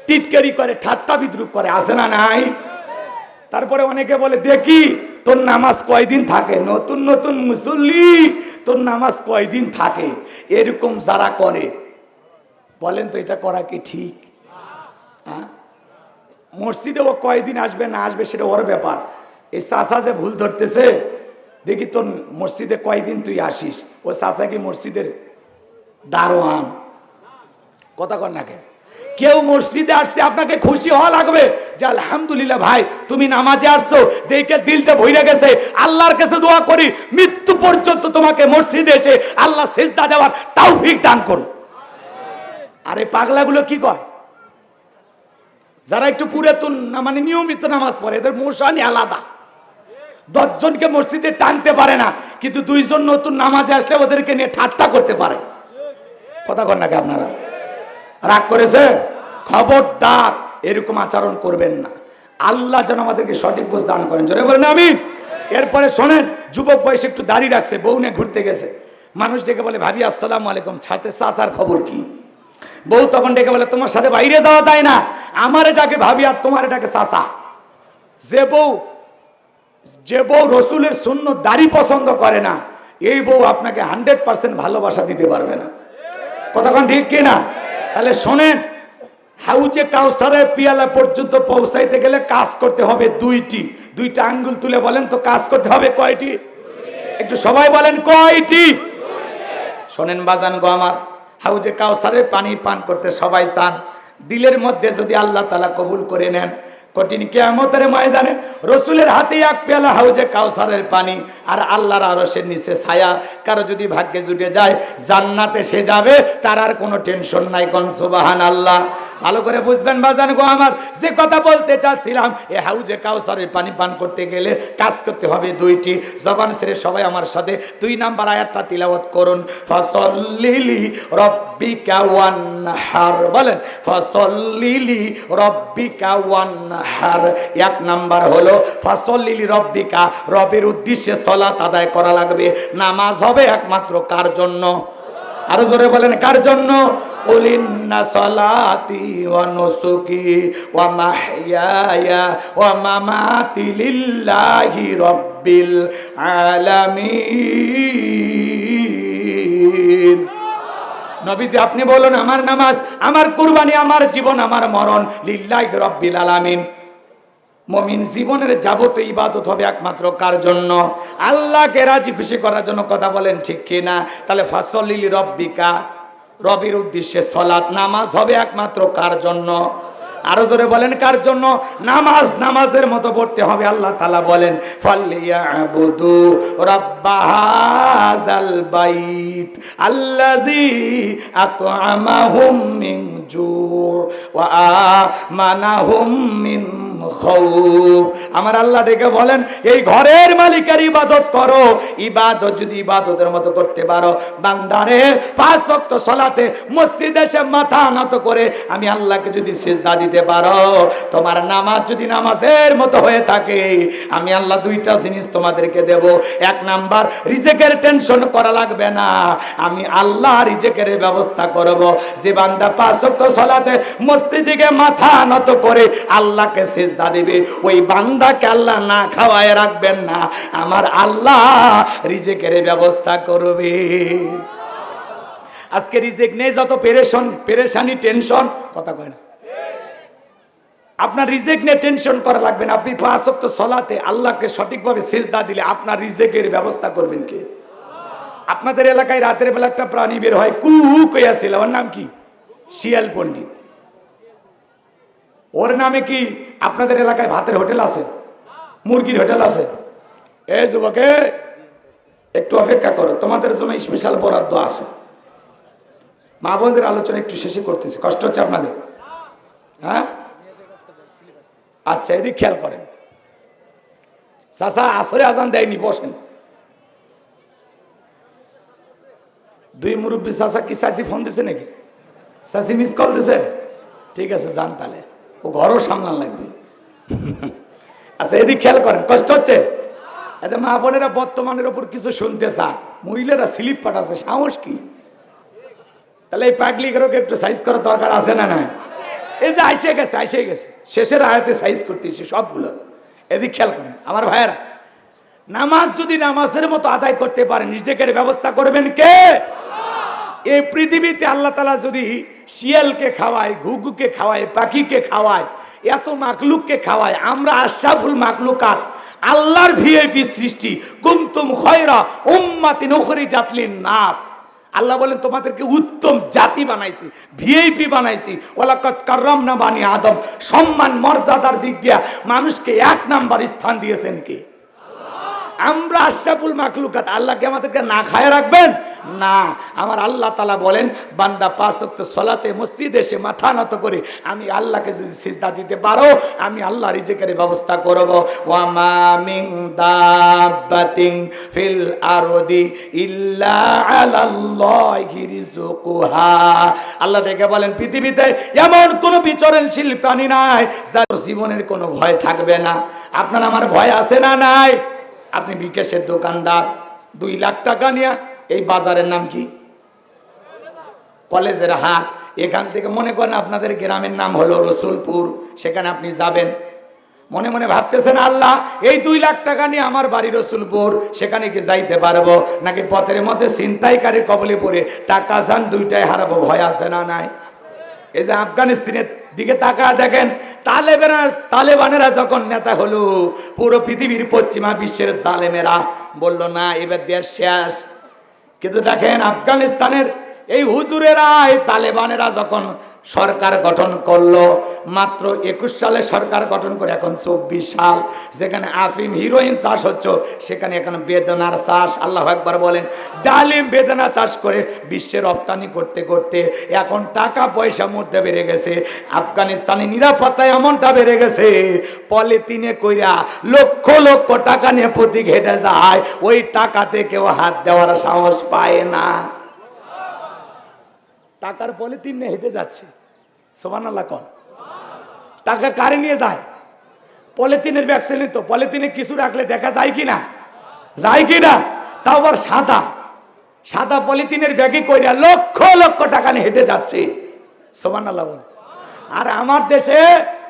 S1: টিটকারি করে, ঠাট্টা বিদ্রুপ করে, আছে না নাই? তারপরে অনেকে বলে, দেখি তোর নামাজ কয়দিন থাকে, নতুন নতুন মুসল্লি তোর নামাজ কয়দিন থাকে। এরকম যারা করে, বলেন তো এটা করা কি ঠিক? মসজিদে ও কয়দিন আসবে না আসবে সেটা ওর ব্যাপার। এই চাচা যে ভুল ধরতেছে, দেখি তোর মসজিদে কয়দিন তুই আসিস, ও চাচা কি মসজিদের দারোয়ান? কথা কর না কে? কেউ মসজিদে আসছে, আপনাকে খুশি হওয়া লাগবে যে আলহামদুলিল্লাহ ভাই তুমি নামাজে আসছো, দেখে দিলটা ভরে গেছে। আল্লাহর কাছে দোয়া করি মৃত্যু পর্যন্ত তোমাকে মসজিদে এসে আল্লাহ সিজদা দেওয়ার তৌফিক দান করুন। আর এই পাগলাগুলো কি কয়, যারা একটু পুরাতন মানে নিয়মিত নামাজ পড়ে, এদের মোশানি আলাদা। 10 জনকে মসজিদে টানতে পারে না, কিন্তু 2 জন নতুন নামাজে আসলে ওদেরকে নিয়ে ঠাট্টা করতে পারে। কথা কন নাকি আপনারা? রাগ করেছে? খবরদার এরকম আচরণ করবেন না। আল্লাহ যেন আমাদেরকে সঠিক বুঝ দান করেন। জোরে বলেন আমিন। এরপরে শোনেন, যুবক বয়সে একটু দাড়ি রাখছে, বউ নিয়ে ঘুরতে গেছে, মানুষ ডেকে বলে, ভাবি আসসালামু আলাইকুম, ছাড়তে চাচার খবর কি? বউ তখন ডেকে বলে, তোমার সাথে বাইরে যাওয়া যায় না, আমার এটাকে ভাবি আর তোমার এটাকে চাচা। যে বউ রসুলের সুন্নত দাড়ি পছন্দ করে না, এই বউ আপনাকে 100% ভালোবাসা দিতে পারবে না। কতক্ষণ ঠিক কিনা? তাহলে শোনেন, হাউজে কাউসারের পিয়ালা পর্যন্ত পৌঁছাইতে গেলে কাজ করতে হবে দুইটা আঙ্গুল তুলে বলেন তো, কাজ করতে হবে কয়টি? একটু সবাই বলেন কয়টি? শোনেন বাজান গো আমার, হাউজে কাউসারের পানি পান করতে সবাই চান। দিলের মধ্যে যদি আল্লাহ তাআলা কবুল করে নেন, কঠিন কিয়ামতের ময়দানে রসুলের হাতে এক পেয়ালা হাউজে কাউসারের পানি আর আল্লাহর আরশের নিচে ছায়া, কারো যদি ভাগ্যে জুটে যায় জান্নাতে সে যাবে, তার আর কোনো টেনশন নাই। কোন সুবহানাল্লাহ। ভালো করে বুঝবেন বাজান গো আমার, যে কথা বলতে চাচ্ছিলাম, এই হাউজে কাউসারের পানি পান করতে গেলে কাজ করতে হবে দুইটি। জবান ছেড়ে সবাই আমার সাথে 2 নাম্বার আয়াতটা তিলাওয়াত করুন। ফাসাল্লিলি রাব্বিকা ওয়ানহার, বলেন ফাসাল্লিলি রাব্বিকা ওয়ানহার। 1 নাম্বার হলো ফাসাল্লিলি রাব্বিকা, রবের উদ্দেশ্যে সালাত আদায় করা লাগবে। নামাজ হবে একমাত্র কার জন্য? আরো জোরে বলেন কার জন্য? কুল ইন্না সলাতি ওয়া নুসুকি ওয়া মাহইয়ায়া ওয়া মামাতি লিল্লাহি রাব্বিল আলামিন। নবীজি আপনি বলুন, আমার নামাজ, আমার কুরবানি, আমার জীবন, আমার মরণ লিল্লাহি রাব্বিল আলামিন। মুমিন জীবনের যাবতীয় ইবাদত হবে একমাত্র কার জন্য? আল্লাহকে রাজি খুশি করার জন্য। কথা বলেন ঠিক কিনা? তাহলে ফাসল্লি লিরাব্বিকা, রবের উদ্দেশ্যে সলাত, নামাজ হবে একমাত্র কার জন্য? আরো জোরে বলেন কার জন্য? নামাজ নামাজের মতো পড়তে হবে। আল্লাহ তাআলা বলেন ফালিয়াবুদু রাব্বাহাদাল বাইত আল্লাযী আত'আমাহুম মিন জু' ওয়া আমানাহুম মিন খাউফ। আমার আল্লাহ ডেকে বলেন এই ঘরের মালিকের ইবাদত করো। ইবাদত যদি ইবাদতের মতো করতে পারো, বান্দারে 5 ওয়াক্ত সালাতে মসজিদে এসে মাথা নত করে আমি আল্লাহকে যদি সিজদা দিতে পারো, তোমার নামাজ যদি নামাজের মতো হয়ে থাকে, আমি আল্লাহ 2টা জিনিস তোমাদেরকে দেব। 1 নাম্বার, রিজেকের টেনশন করা লাগবে না, আমি আল্লাহ রিজেকের ব্যবস্থা করব। যে বান্দা 5 ওয়াক্ত সালাতে মসজিদে মাথা নত করে আল্লাহকে সিজদা দিবে, ওই বান্দাকে আল্লাহ না খাওয়ায় রাখবেন না, আমার আল্লাহ রিজেকের ব্যবস্থা করবে। আজকে রিজেক নেই, যত পেরেশানি টেনশন, কথা কয় না। আপনার রিজেক নিয়ে টেনশন করা লাগবে না। আপনি 5 ওয়াক্ত সালাতে আল্লাহকে সঠিকভাবে সিজদা দিলে আপনার রিজেকের ব্যবস্থা করবেন কে? আপনাদের এলাকায় রাতের বেলা একটা প্রাণী বের হয়, কু কইয়াছিল, ওর নাম কি? শিয়াল পণ্ডিত। ওর নামে কি আপনাদের এলাকায় ভাতের হোটেল আছে? মুরগির হোটেল আছে? এই যুবকে একটু অপেক্ষা করো, তোমাদের জন্য স্পেশাল বরাদ্দ আছে। মা বোনদের আলোচনা একটু শেষে করতেছি, কষ্ট হচ্ছে আপনাদের? হ্যাঁ আচ্ছা, এদিক খেয়াল করেন। চাচা আসরে আজান দেয়নি, বসেন। 2 মুরব্বী চাচা কি চাচি ফোন দিছে নাকি? চাচি মিস কল দিছে? ঠিক আছে, যান তাহলে, ও ঘরও সামলান লাগবে। আচ্ছা এদিক খেয়াল করেন, কষ্ট হচ্ছে? আচ্ছা, মা বোনেরা বর্তমানের ওপর কিছু শুনতে চায়, মহিলারা স্লিপ পাঠাচ্ছে, সাহস কি? তাহলে এই পাগলিগুলোকে একটু সাইজ করার দরকার আছে না? না, এই যে আইসে গেছে শেষের আয়াতে সাইজ করতেছি সবগুলো। এদিক খেয়াল করেন আমার ভাইয়েরা, নামাজ যদি নামাজের মতো আদায় করতে পারেন, নিজেকে ব্যবস্থা করবেন কে? এই পৃথিবীতে আল্লাহ তাআলা যদি শিয়ালকে খাওয়ায়, ঘুঘুকে খাওয়ায়, পাখিকে খাওয়ায়, এত মাকলুককে খাওয়ায়, আমরা আশরাফুল মাকলুকাত, আল্লাহর ভিআইপি সৃষ্টি, কুনতুম খায়রা উম্মাতিন উখরিজাত লিন-নাস। আল্লাহ বলেন তোমাদেরকে উত্তম জাতি বানাইছি, ভিআইপি বানাইছি। ওয়ালাকাদ কাররামনা বানি আদম, সম্মান মর্যাদার দিক দিয়ে মানুষকে 1 নাম্বার স্থান দিয়েছেন কে? আমরা আশরাফুল মাখলুকাত। আল্লাহকে আমাদেরকে না খায় রাখবেন না। আমার আল্লাহ তাআলা বলেন বান্দা 5 ওয়াক্ত সালাতে মসজিদে এসে মাথা নত করে আমি আল্লাহকে যদি সিজদা দিতে পারো, আমি আল্লাহ রিজেকের ব্যবস্থা করব। ওয়া মা মিন দাব্বাতিন ফিল আরদি ইল্লা আলাল্লাহি রিজকুহা। আল্লাহ ডেকে বলেন পৃথিবীতে এমন কোন বিচরণশীল প্রাণী নাই যার জীবনের কোনো ভয় থাকবে না। আপনার আমার ভয় আছে না নাই? আপনি বিকাশের দোকানদার, 2 লাখ টাকা নিয়ে এই বাজারের নাম কি? কলেজের হাট। এখান থেকে মনে করেন আপনাদের গ্রামের নাম হলো রসুলপুর, সেখানে আপনি যাবেন, মনে মনে ভাবতেছেন আল্লাহ এই 2 লাখ টাকা নিয়ে আমার বাড়ি রসুলপুর, সেখানে কি যাইতে পারবো নাকি পথের মধ্যে ছিনতাইকারীর কবলে পড়ে টাকা যান 2টাই হারাবো? ভয় আছে না নাই? এই যে আফগানিস্তানের দিকে তাকা দেখেন, তালেবানেরা যখন নেতা হলো, পুরো পৃথিবীর পশ্চিমা বিশ্বের জালেমেরা বলল না এবার দেশ শেষ। কিন্তু দেখেন আফগানিস্তানের এই হুজুরেরা, এই তালেবানেরা যখন সরকার গঠন করলো, মাত্র 21 সালে সরকার গঠন করে এখন 24 সাল, যেখানে আফিম হিরোইন চাষ হচ্ছে, সেখানে এখন বেদনার চাষ। আল্লাহু আকবার বলেন। ডালিম বেদনা চাষ করে বিশ্বে রপ্তানি করতে করতে এখন টাকা পয়সা মধ্যে বেড়ে গেছে। আফগানিস্তানের নিরাপত্তা এমনটা বেড়ে গেছে, পলিথিনে কইরা লক্ষ লক্ষ টাকা নিয়ে প্রতি ঘেটে যায়, ওই টাকাতে কেউ হাত দেওয়ার সাহস পায় না। টাকার পলিথিন নিয়ে হেঁটে যাচ্ছে, সুবহানাল্লাহ কোন। টাকা কারে নিয়ে যায়? পলিথিনের ব্যাগ ছিল তো, পলিথিনে কিছু রাখলে দেখা যায় কিনা? যায় কিনা? তাও আবার সাদা। সাদা পলিথিনের ব্যাগে কইরা লক্ষ লক্ষ টাকা নিয়ে হেঁটে যাচ্ছে। সুবহানাল্লাহ বল। আর আমার দেশে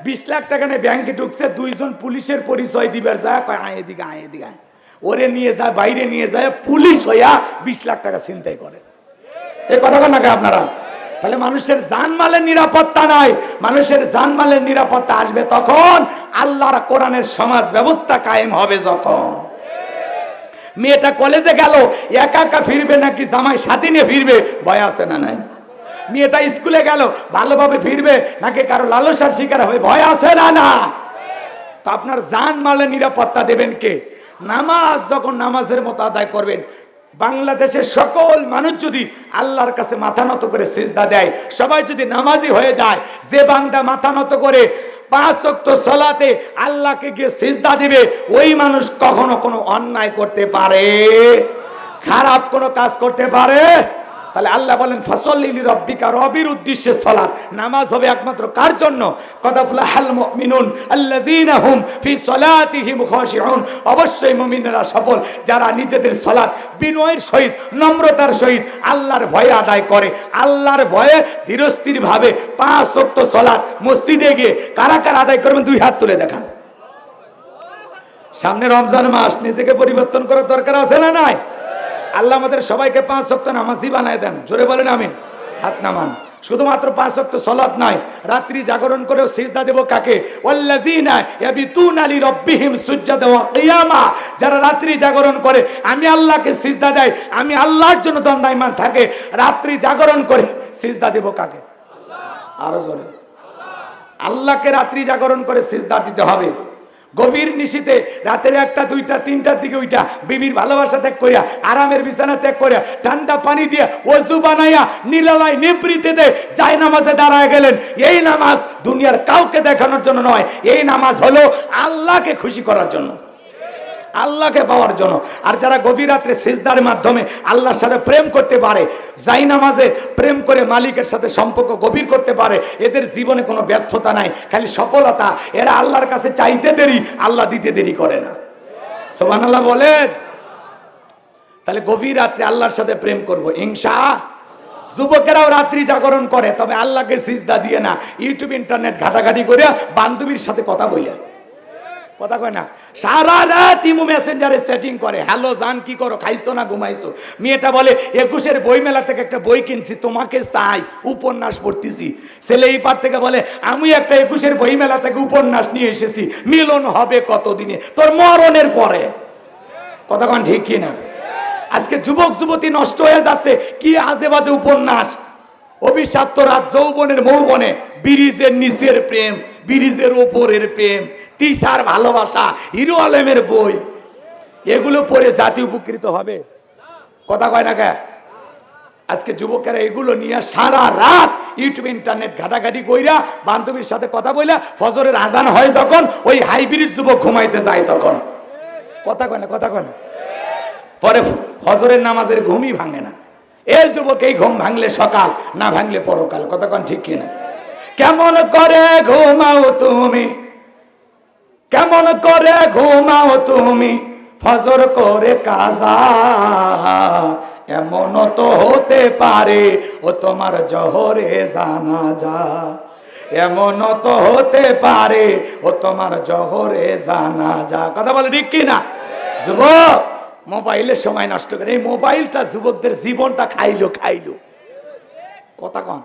S1: 20 লাখ টাকা নিয়ে ব্যাংকে ঢুকছে, 2 জন পুলিশের পরিচয় দিবার যায়, কয় আয় এদিকে আয় এদিকে আয়, ওরে নিয়ে যায় বাইরে নিয়ে যায়, পুলিশ হইয়া 20 লাখ টাকা ছিনতাই করে। এই কথা বলেন না আপনারা? তাহলে মানুষের জানমালের নিরাপত্তা নাই। মানুষের জানমালের নিরাপত্তা আসবে তখন আল্লাহর কোরআনের সমাজ ব্যবস্থা কায়েম হবে যখন। মেয়েটা কলেজে গেল, একা একা ফিরবে নাকি জামাই সাথী নিয়ে ফিরবে, ভয় আছে না নাই? মেয়েটা স্কুলে গেল, ভালোভাবে ফিরবে নাকি কারো লালসার শিকার হবে, ভয় আছে না না? তো আপনার জানমালের নিরাপত্তা দেবেন কে? নামাজ যখন নামাজের মতো আদায় করবেন, বাংলাদেশের সকল মানুষ যদি আল্লাহর কাছে মাথা নত করে সিজদা দেয়, সবাই যদি নামাজি হয়ে যায়, যে বান্দা মাথা নত করে 5 ওয়াক্ত সালাতে আল্লাহকে গিয়ে সিজদা দিবে, ওই মানুষ কখনো কোনো অন্যায় করতে পারে, খারাপ কোনো কাজ করতে পারে? তাহলে আল্লাহ বলেন ফাসল্লি লিরাব্বিকা, রবের উদ্দেশ্যে সালাত। নামাজ হবে একমাত্র কার জন্য? কদ আফলাহাল মুমিনুন আল্লাযীনা হুম ফি সালাতিহিম খাশিউন। অবশ্যই মুমিনেরা সফল যারা নিজেদের সালাত বিনয়ের সহিত, নম্রতার সহিত আল্লাহর ভয়ে আদায় করে। আল্লাহর ভয়ে ধীরস্থির ভাবে 5 ওয়াক্ত সালাত মসজিদে গিয়ে কারা কারা আদায় করবেন, 2 হাত তুলে দেখান। সামনে রমজান মাস, নিজেকে পরিবর্তন করার দরকার আছে না নাই? আল্লাহ আমাদের সবাইকে 5 ওয়াক্ত নামাজি বানায় দেন। জোরে বলেন আমিন। হাত নামান। শুধুমাত্র 5 ওয়াক্ত সালাত নয়, রাত্রি জাগরণ করেও সিজদা দেব কাকে? ওয়াল্লাযীনা ইয়াবিতুনা লিরাব্বিহিম সুজদান ওয়া কিয়ামা। যারা রাত্রি জাগরণ করে আমি আল্লাহকে সিজদা দেয়, আমি আল্লাহর জন্য দণ্ডায়মান থাকে, রাত্রি জাগরণ করে সিজদা দেব কাকে? আল্লাহ। আরো জোরে। আল্লাহকে রাত্রি জাগরণ করে সিজদা দিতে হবে। গভীর নিশীতে রাতের 1টা 2টা 3টার দিকে ওইটা বিবির ভালোবাসা ত্যাগ করিয়া, আরামের বিছানা ত্যাগ করিয়া, ঠান্ডা পানি দিয়ে ওযু বানাইয়া নিরালায় নিবৃত্তিতে যায় নামাজে দাঁড়ায় গেলেন। এই নামাজ দুনিয়ার কাউকে দেখানোর জন্য নয়, এই নামাজ হলো আল্লাহকে খুশি করার জন্য, আল্লাহকে পাওয়ার জন্য। আর যারা গভীর রাত্রে সিজদার মাধ্যমে আল্লাহর সাথে প্রেম করতে পারে, যাই নামাজে প্রেম করে মালিকের সাথে সম্পর্ক গভীর করতে পারে, এদের জীবনে কোনো ব্যর্থতা নাই, খালি সফলতা। এরা আল্লাহর কাছে চাইতে দেরি, আল্লাহ দিতে দেরি করে না। সুবহানাল্লাহ বলেন। তাহলে গভীর রাত্রে আল্লাহর সাথে প্রেম করব ইনশাআল্লাহ। যুবকেরাও রাত্রি জাগরণ করে, তবে আল্লাহকে সিজদা দিয়ে না, ইউটিউব ইন্টারনেট ঘাটাঘাটি করে বান্ধবীর সাথে কথা বলে, কথা কয় না, সারা রাত ইমো মেসেঞ্জারে সেটিং করে, হ্যালো জান কি করো, খাইছো না ঘুমাইছো? মেয়েটা বলে 21-এর বই মেলা থেকে একটা বই কিনছি, তোমাকে চাই, উপন্যাস পড়তেছি। ছেলে এই পার থেকে বলে আমি একটা 21-এর বই মেলা থেকে উপন্যাস নিয়ে এসেছি, মিলন হবে কতদিনে, তোর মরণের পরে। কথা কন ঠিক কি না? আজকে যুবক যুবতী নষ্ট হয়ে যাচ্ছে, কি আজে বাজে উপন্যাস। অভিশপ্ত রাত যৌবনের মৌবনে, ব্রিজের নিচের প্রেম, ব্রিজের ওপরের প্রেম, তিসার ভালোবাসা, হিরো আলমের বই, এগুলো পড়ে জাতি উপকৃত হবে? কথা কয় না কে? আজকে যুবকেরা এগুলো নিয়ে সারা রাত ইউটিউব ইন্টারনেট ঘাটাঘাটি কইরা বান্ধবীর সাথে কথা বইলা, ফজরের আজান হয় যখন ওই হাইব্রিড যুবক ঘুমাইতে যায় তখন। কথা কয় না? কথা কয় না? পরে ফজরের নামাজের ঘুমই ভাঙে না। এই যুবক এই ঘুম ভাঙলে সকাল, না ভাঙলে পরকাল। কথা কন ঠিক কিনা? কেমন করে ঘুমাও তুমি, কেমন করে ঘুমাও তুমি, ফজর করে কাজা, এমন তো হতে পারে ও তোমার জোহরে জানাজা, এমন তো হতে পারে ও তোমার জোহরে জানাজা। কথা বলে ঠিক কিনা? যুবক মোবাইলের সময় নষ্ট করে, এই মোবাইলটা যুবকদের জীবনটা খাইলো খাইলো। কথা কন।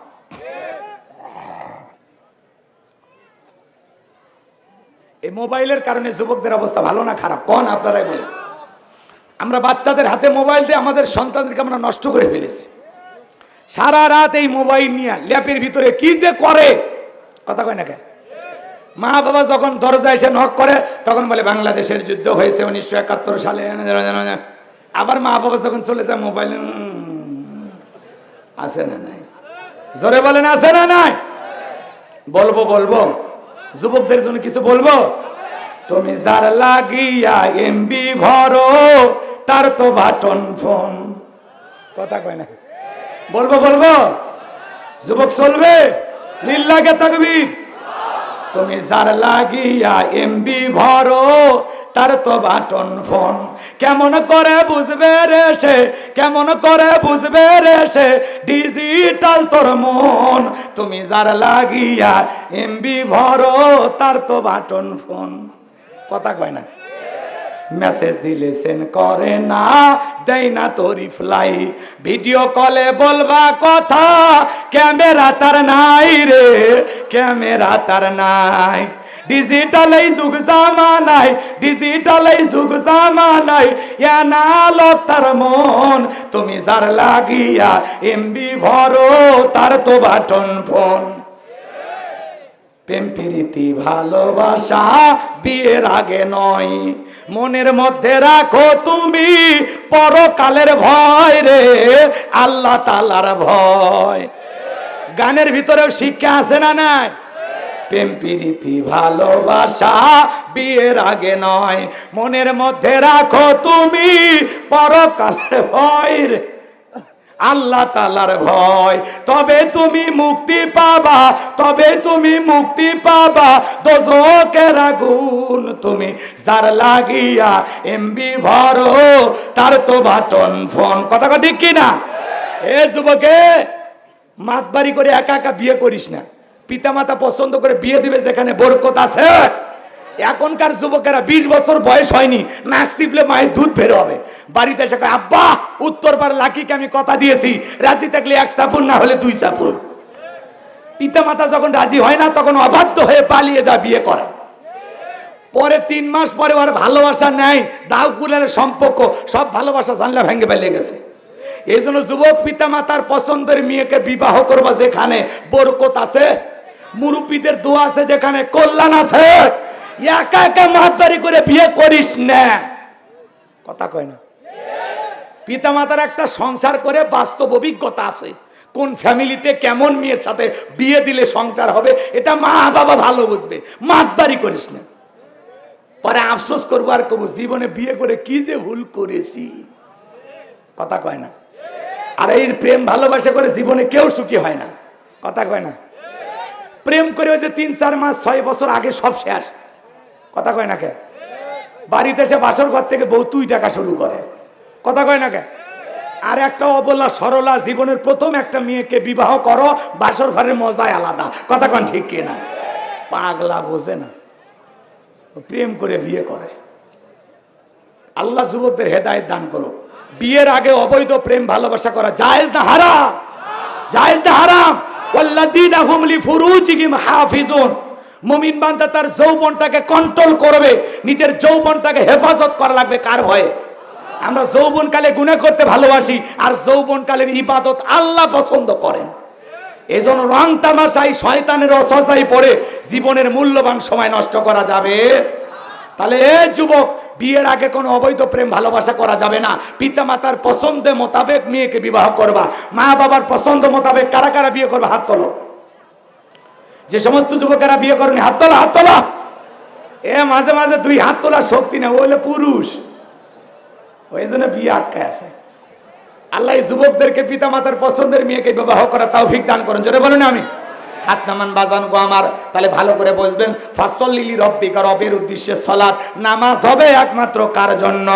S1: এই মোবাইলের কারণে যুবকদের অবস্থা ভালো না খারাপ? কোন আপনারাই বলেন। আমরা বাচ্চাদের হাতে মোবাইল দিয়ে আমাদের সন্তানদেরকে আমরা নষ্ট করে ফেলেছি। সারা রাত এই মোবাইল নিয়ে ল্যাপের ভিতরে কি যে করে, কথা কয় না কে? মা বাবা যখন দরজা এসে নক করে তখন বলে বাংলাদেশের যুদ্ধ হয়েছে 1971 সালে। আবার মা বাবা যখন চলে যায় মোবাইল আছে না নাই? জোরে বলেন আছে না নাই? বলবো বলবো যুবকদের জন্য কিছু বলবো। তুমি যার লাগিয়া এমবি ভরো তার তো বাটন ফোন। কথা কয় না? বলবো বলবো যুবক চলবে? লিল্লাহে তাকবীর। তুমি যার লাগিয়া এমবি ভরো তার তো বাটন ফোন। কেমন করে বুঝবে রে সে, কেমন করে বুঝবে রে সে, ডিজিটাল তোর মন। তুমি যার লাগিয়া এমবি ভরো তার তো বাটন ফোন। কথা কয় না? মেসেজ দিলে সেন্ড করে না, দেয় না তো রিপ্লাই। ভিডিও কলে বলবা কথা, ক্যামেরা তার নাই রে, ক্যামেরা তার নাই। ডিজিটাল এই যুগ জামানায়, ডিজিটাল এই যুগ জামানায়, এনালো তার মন। তুমি যার লাগিয়া এমবি ভরো তার তো বাটন ফোন। প্রেম প্রীতি ভালোবাসা বিয়ের আগে নয়, মনের মধ্যে রাখো তুমি পরকালের ভয় রে, আল্লাহ তাআলার ভয়। গানের ভিতরেও শিক্ষা আছে না নাই? প্রেম প্রীতি ভালোবাসা বিয়ের আগে নয়, মনের মধ্যে রাখো তুমি পরকালের ভয় রে, আল্লাহ তাআলার ভয়। তবে তুমি মুক্তি পাবা, তবে তুমি মুক্তি পাবা দোজখের আগুন। তুমি যার লাগিয়া এমবি ভরো তার তো বাটন ফোন। কথা ঠিক কি না? এ যুবকে, মাতবাড়ি করে একা একা বিয়ে করিস না। পিতামাতা পছন্দ করে বিয়ে দিবে যেখানে বরকত আছে। এখনকার যুবকেরা 20 বছর বয়স হয়নি, নাক চিপলে মায়ের দুধ বের হবে। বাড়িতে এসে কয়, আব্বা উত্তরবার লাকিকে আমি কথা দিয়েছি, রাজি থাকলে 1 চাপুর, না হলে 2 চাপুর। পিতা মাতা যখন রাজি হয় না তখন অবাধ্য হয়ে পালিয়ে যা বিয়ে করে। পরে 3 মাস পরে ওর ভালোবাসা নেয়, দাও কুলের সম্পর্ক, সব ভালোবাসা জানলা ভেঙে ফেলে গেছে। এই জন্য যুবক, পিতা মাতার পছন্দের মেয়েকে বিবাহ করবা যেখানে বরকত আছে, মুরব্বীদের দোয়া আছে যেখানে কল্যাণ আছে। একা একা মাতবাড়ি করে বিয়ে করিস না। কথা কয় না? পিতা মাতার একটা সংসার করে বাস্তব অভিজ্ঞতা আছে, কোন ফ্যামিলিতে কেমন মেয়ের সাথে বিয়ে দিলে সংসার হবে এটা মা বাবা ভালো বুঝবে। মাতবাড়ি করিস না, পরে আফসোস করবো আর কবো জীবনে বিয়ে করে কি যে ভুল করেছি। কথা কয় না? আর এই প্রেম ভালোবাসা করে জীবনে কেউ সুখী হয় না। কথা কয় না? প্রেম করে ওই যে 3-4 মাস 6 বছর আগে সব শেষ। কথা কয় না কে? বাড়িতে এসে বাসর ঘর থেকে বউ তুই টাকা শুরু করে। কথা কয় না কে? আর একটা অবলা সরলা জীবনের প্রথম একটা মেয়েকে বিবাহ করো, বাসর ঘরের মজাই আলাদা। কথা কন ঠিক কিনা? পাগলা বোঝে না, প্রেম করে বিয়ে করে। আল্লাহ যুবকদের হেদায়েত দান করো। বিয়ের আগে অবৈধ প্রেম ভালোবাসা করা জায়েজ না হারাম? জায়েজ না হারাম? ওয়াল্লাযীনা হুম লিফুরুজিহিম হাফিজুন। মুমিন বান্দা তার যৌবনটাকে কন্ট্রোল করবে, নিজের যৌবনটাকে হেফাজত করা লাগবে। কার ভয়ে? আমরা যৌবনকালে গুনাহ করতে ভালোবাসি, আর যৌবনকালের ইবাদত আল্লাহ পছন্দ করেন। এজন্য রং তামাশাই শয়তানের অসহায় পড়ে জীবনের মূল্যবান সময় নষ্ট করা যাবে। তাহলে এই যুবক, বিয়ের আগে কোনো অবৈধ প্রেম ভালোবাসা করা যাবে না। পিতা মাতার পছন্দ মোতাবেক মেয়েকে বিবাহ করবা, মা বাবার পছন্দ মোতাবেক। কারা কারা বিয়ে করবে হাত তোলো। যে সমস্ত যুবকেরা বিয়ে করেনি হাত তোলা, হাত তোলা। এ মাঝে মাঝে 2 হাত তোলার শক্তি না, ওইলে পুরুষ, ওই জন্য বিয়ে আটকায় আছে। আল্লাহ যুবকদেরকে পিতা মাতার পছন্দের মেয়েকে বিবাহ করা তৌফিক দান করেন। জোরে বলেন আমি। হাত নামান বাজান গো আমার। তাহলে ভালো করে বুঝবেন, ফাসল্লি লিরাব্বিকা, রবের উদ্দেশ্যে সালাত। নামাজ হবে একমাত্র কার জন্য?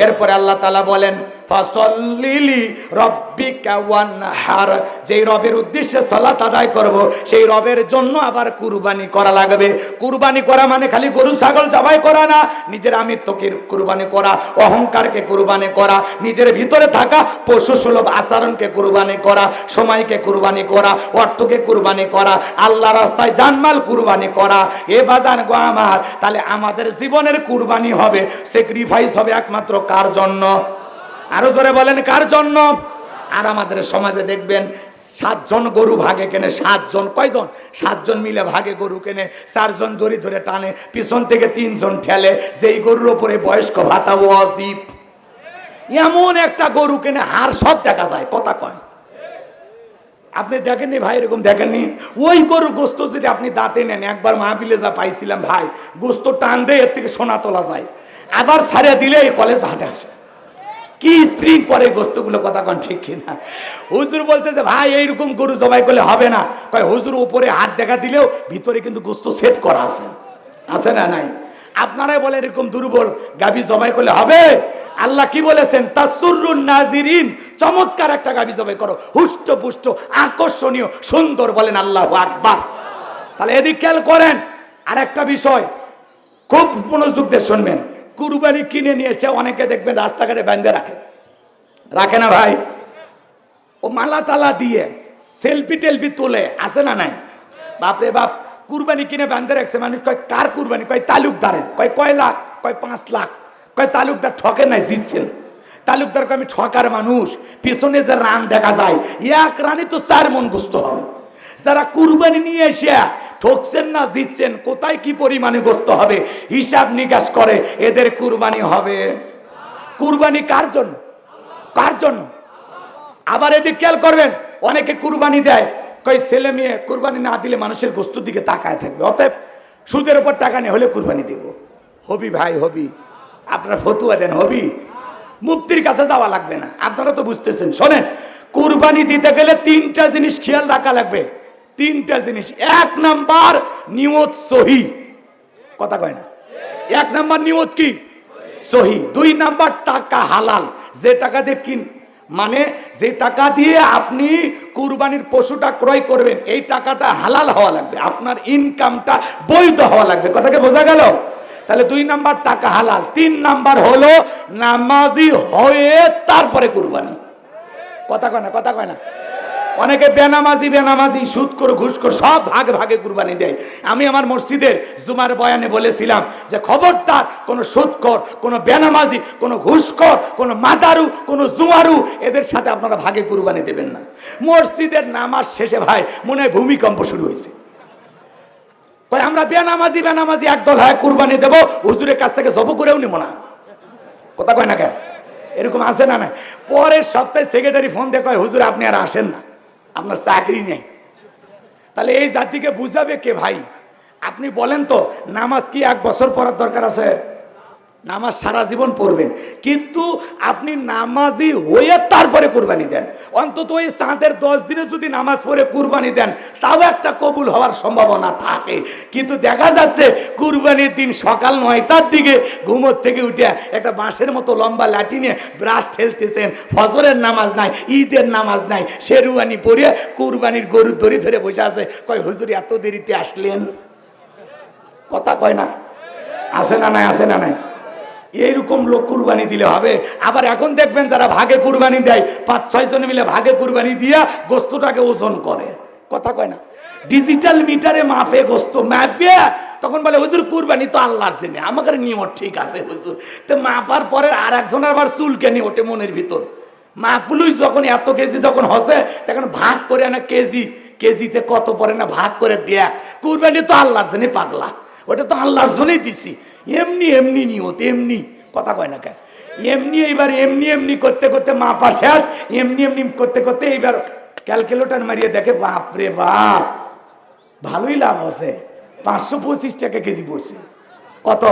S1: এরপরে আল্লাহ তাআলা বলেন ফাসল্লি লিরাব্বিকা ওয়ানহার, যেই রবের উদ্দেশ্যে সালাত আদায় করব সেই রবের জন্য আবার কুরবানি করা লাগবে। কুরবানি করা মানে খালি গরু ছাগল জবাই করা না, নিজের আমিত্বকে কুরবানি করা, অহংকারকে কুরবানি করা, নিজের ভিতরে থাকা পশু সুলভ আচরণকে কুরবানি করা, সময়কে কুরবানি করা, অর্থকে কুরবানি করা, আল্লাহর রাস্তায় জানমাল কুরবানি করা। এ বাজান গো আমার, তাহলে আমাদের জীবনের কুরবানি হবে, স্যাক্রিফাইস হবে একমাত্র কার জন্য? আরো জোরে বলেন, কার জন্য? আর আমাদের সমাজে দেখবেন 7 জন গরু ভাগে কেনে, 7 জন, কয়জন? 7 জন মিলে ভাগে গরু কেনে, 4 জন দড়ি ধরে টানে, পিছন থেকে 3 জন ঠেলে। যেই গরুর উপরে বয়স্ক ভাতা ওয়াজিব, এমন একটা গরু কেনে হাড় সব দেখা যায়। কথা কয়? আপনি দেখেননি ভাই? এরকম দেখেননি? ওই গরুর গোস্ত যদি আপনি দাঁতে নেন, একবার মাহফিলে যা পাইছিলাম ভাই, গোস্ত টান দিয়ে এর থেকে সোনা তোলা যায়, আবার ছাড়িয়ে দিলে এই কলেজ হাটে আসে। কি স্প্রিং করে গোস্তগুলো। কথা কন ঠিক কিনা? হুজুর বলতেছে ভাই এইরকম গরু জবাই করলে হবে না। কয় হুজুর উপরে হাত দেখা দিলেও ভিতরে কিন্তু গোস্ত সেট করা আছে, আছে না নাই? আপনারাই বলে এরকম দুর্বল গাভী জবাই করলে হবে? আল্লাহ কি বলেছেন? তাসুরুন নাযিরিন, চমৎকার একটা গাভী জবাই করো, হুষ্ট পুষ্ট আকর্ষণীয় সুন্দর, বলেন আল্লাহু আকবার। তাহলে এদিক খেয়াল করেন। আর একটা বিষয় খুব মনোযোগ দিয়ে শুনবেন, কুরবানি কিনে নিয়ে এসে অনেকে দেখবেন রাস্তাঘাটে বেঁধে রাখে, রাখে না ভাই? ও মালা টালা দিয়ে সেলফি টেলফি তোলে, আছে না নাই? বাপরে বাপ, কুরবানি কিনে বেঁধে রাখছে। মানুষ কয় কার কুরবানি? কয় তালুকদারের। কয় লাখ? কয় 5 লাখ। কয় তালুকদার ঠকে নাই, জিতছেন। তালুকদার কয় আমি ঠকার মানুষ, পিছনে যে রান দেখা যায়, এক রানে তো 4 মণ গোস্ত হবে। যারা কুরবানি নিয়ে এসে ঠকছেন না জিতছেন, কোথায় কি পরিমাণে গোস্ত হবে হিসাব নিকাশ করে, এদের কুরবানি হবে। কুরবানি কার জন্য? কার জন্য? আবার এদিক খেয়াল করবেন, অনেকে কুরবানি দেয়, কই ছেলে মেয়ে কুরবানি না দিলে মানুষের গোস্তুর দিকে তাকায় থাকবে, অতএব সুদের উপর টাকা নিয়ে হলে কুরবানি দেব। হবি ভাই হবি, আপনারা ফতুয়া দেন হবি, মুফতির কাছে যাওয়া লাগবে না। আপনারা তো বুঝতেছেন। শোনেন, কুরবানি দিতে গেলে 3টা জিনিস খেয়াল রাখা লাগবে। 3টা জিনিস। 1 নাম্বার নিয়ত সহি, কথা কয় না? 1 নাম্বার নিয়ত কি? সহি। 2 নাম্বার টাকা হালাল, যে টাকা দিয়ে মানে যে টাকা দিয়ে আপনি কুরবানির পশুটা ক্রয় করবেন, এই টাকাটা হালাল হওয়া লাগবে, আপনার ইনকামটা বৈধ হওয়া লাগবে। কথাকে বোঝা গেল? তাহলে 2 নাম্বার টাকা হালাল। 3 নাম্বার হলো নামাজি হয়ে তারপরে কুরবানি। কথা কয় না? কথা কয় না? অনেকে বেনামাজি সুদখোর ঘুষখোর সব ভাগে ভাগে কুরবানি দেয়। আমি আমার মসজিদের জুমার বয়ানে বলেছিলাম যে খবরদার কোনো সুদখোর, কোনো বেনামাজি, কোনো ঘুষখোর, কোনো মাদারু, কোনো জুয়ারু, এদের সাথে আপনারা ভাগে কুরবানি দেবেন না। মসজিদের নামাজ শেষে ভাই মনে হয় ভূমিকম্প শুরু হয়েছে। কয় আমরা বেনামাজি একদল হয় কুরবানি দেব, হুজুরের কাছ থেকে জব করেও নিব না। কথা কয় না কেন? এরকম আছে না? না, পরের সপ্তাহে সেক্রেটারি ফোন দিয়ে কয় হুজুর আপনি আর আসেন না, আপনার চাকরি নেই। তাহলে এই জাতিকে বুঝাবে কে ভাই? আপনি বলেন তো, নামাজ কি 1 বছর পড়ার দরকার আছে? নামাজ সারা জীবন পড়বেন, কিন্তু আপনি নামাজি হয়ে তারপরে কুরবানি দেন। অন্তত ওই চাঁদের 10 দিনে যদি নামাজ পড়ে কুরবানি দেন, তাও একটা কবুল হওয়ার সম্ভাবনা থাকে। কিন্তু দেখা যাচ্ছে কুরবানির দিন সকাল 9টার দিকে ঘুমোর থেকে উঠে একটা বাঁশের মতো লম্বা লাঠি নিয়ে ব্রাশ ঠেলতেছেন, ফজরের নামাজ নাই, ঈদের নামাজ নাই, শেরওয়ানি পরে কুরবানির গরুর দড়ি ধরে বসে আছে। কয় হুজুর এত দেরিতে আসলেন? কথা কয় না? আছে না নাই? আছে না নাই? এইরকম লোক কুরবানি দিলে হবে? আবার এখন দেখবেন যারা ভাগে কুরবানি দেয়, 5-6 জন মিলে ভাগে কুরবানি দিয়া গোস্তটাকে ওজন করে। কথা কয় না? ডিজিটাল মিটারে মাপে গোস্ত, মাপে তখন বলে হুজুর কুরবানি তো আল্লাহর জন্য, আমাদের নিয়ম ঠিক আছে হুজুর। তো মাপার পরে আর একজনের আবার চুলকে নিয়ে ওঠে মনের ভিতর। মাপলুই যখন এত কেজি যখন হসে, তখন ভাগ করে না কেজিতে কত পড়ে না ভাগ করে দেখ। কুরবানি তো আল্লাহর জন্য পাগলা, ওটা তো আল্লাহর জন্যই দিছি। এমনি নিয়ত, এমনি। কথা কয় না কেন? এইবার এমনি করতে করতে মাপা শেষ, এমনি করতে করতে এইবার ক্যালকুলেটর মারিয়ে দেখে বাপরে বাপ, ভালোই লাভ আছে, 525 টাকা কেজি পড়ছে। কত?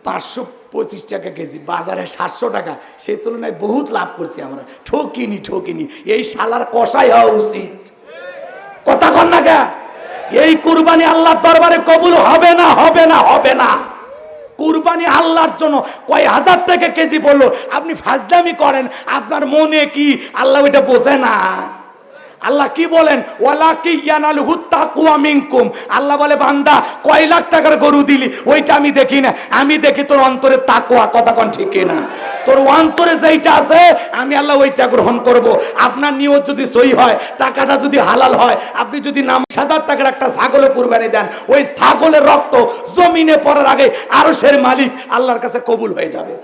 S1: 525 টাকা কেজি, বাজারে 700 টাকা। সেই তুলনায় বহুত লাভ করছি আমরা। ঠকিনি। এই শালার কষাই হওয়া উচিত। কথা কন না কেন? এই কুরবানি আল্লাহর দরবারে কবুল হবে না। কুরবানি আল্লাহর জন্য। কয় হাজার টাকা কেজি বললো, আপনি ফাজলামি করেন, আপনার মনে কি আল্লাহ ওইটা বোঝে না? আল্লাহ কি বলেন? ওয়ালাকি ইয়ানালহু তাকওয়া মিনকুম। আল্লাহ বলে বান্দা কয় লাখ টাকার গরু দিলি, ওইটা আমি দেখি না, আমি দেখি তোর অন্তরে তাকওয়া। কথা কোন ঠিক না? তোর অন্তরে যেইটা আছে আমি আল্লাহ ওইটা গ্রহণ করব। আপনার নিয়ত যদি সহি হয়, টাকাটা যদি হালাল হয়, আপনি যদি 50,000 টাকার একটা ছাগলে কুরবানি দেন, ওই ছাগলের রক্ত জমিনে পড়ার আগে আরশের মালিক আল্লাহর কাছে কবুল হয়ে যাবে।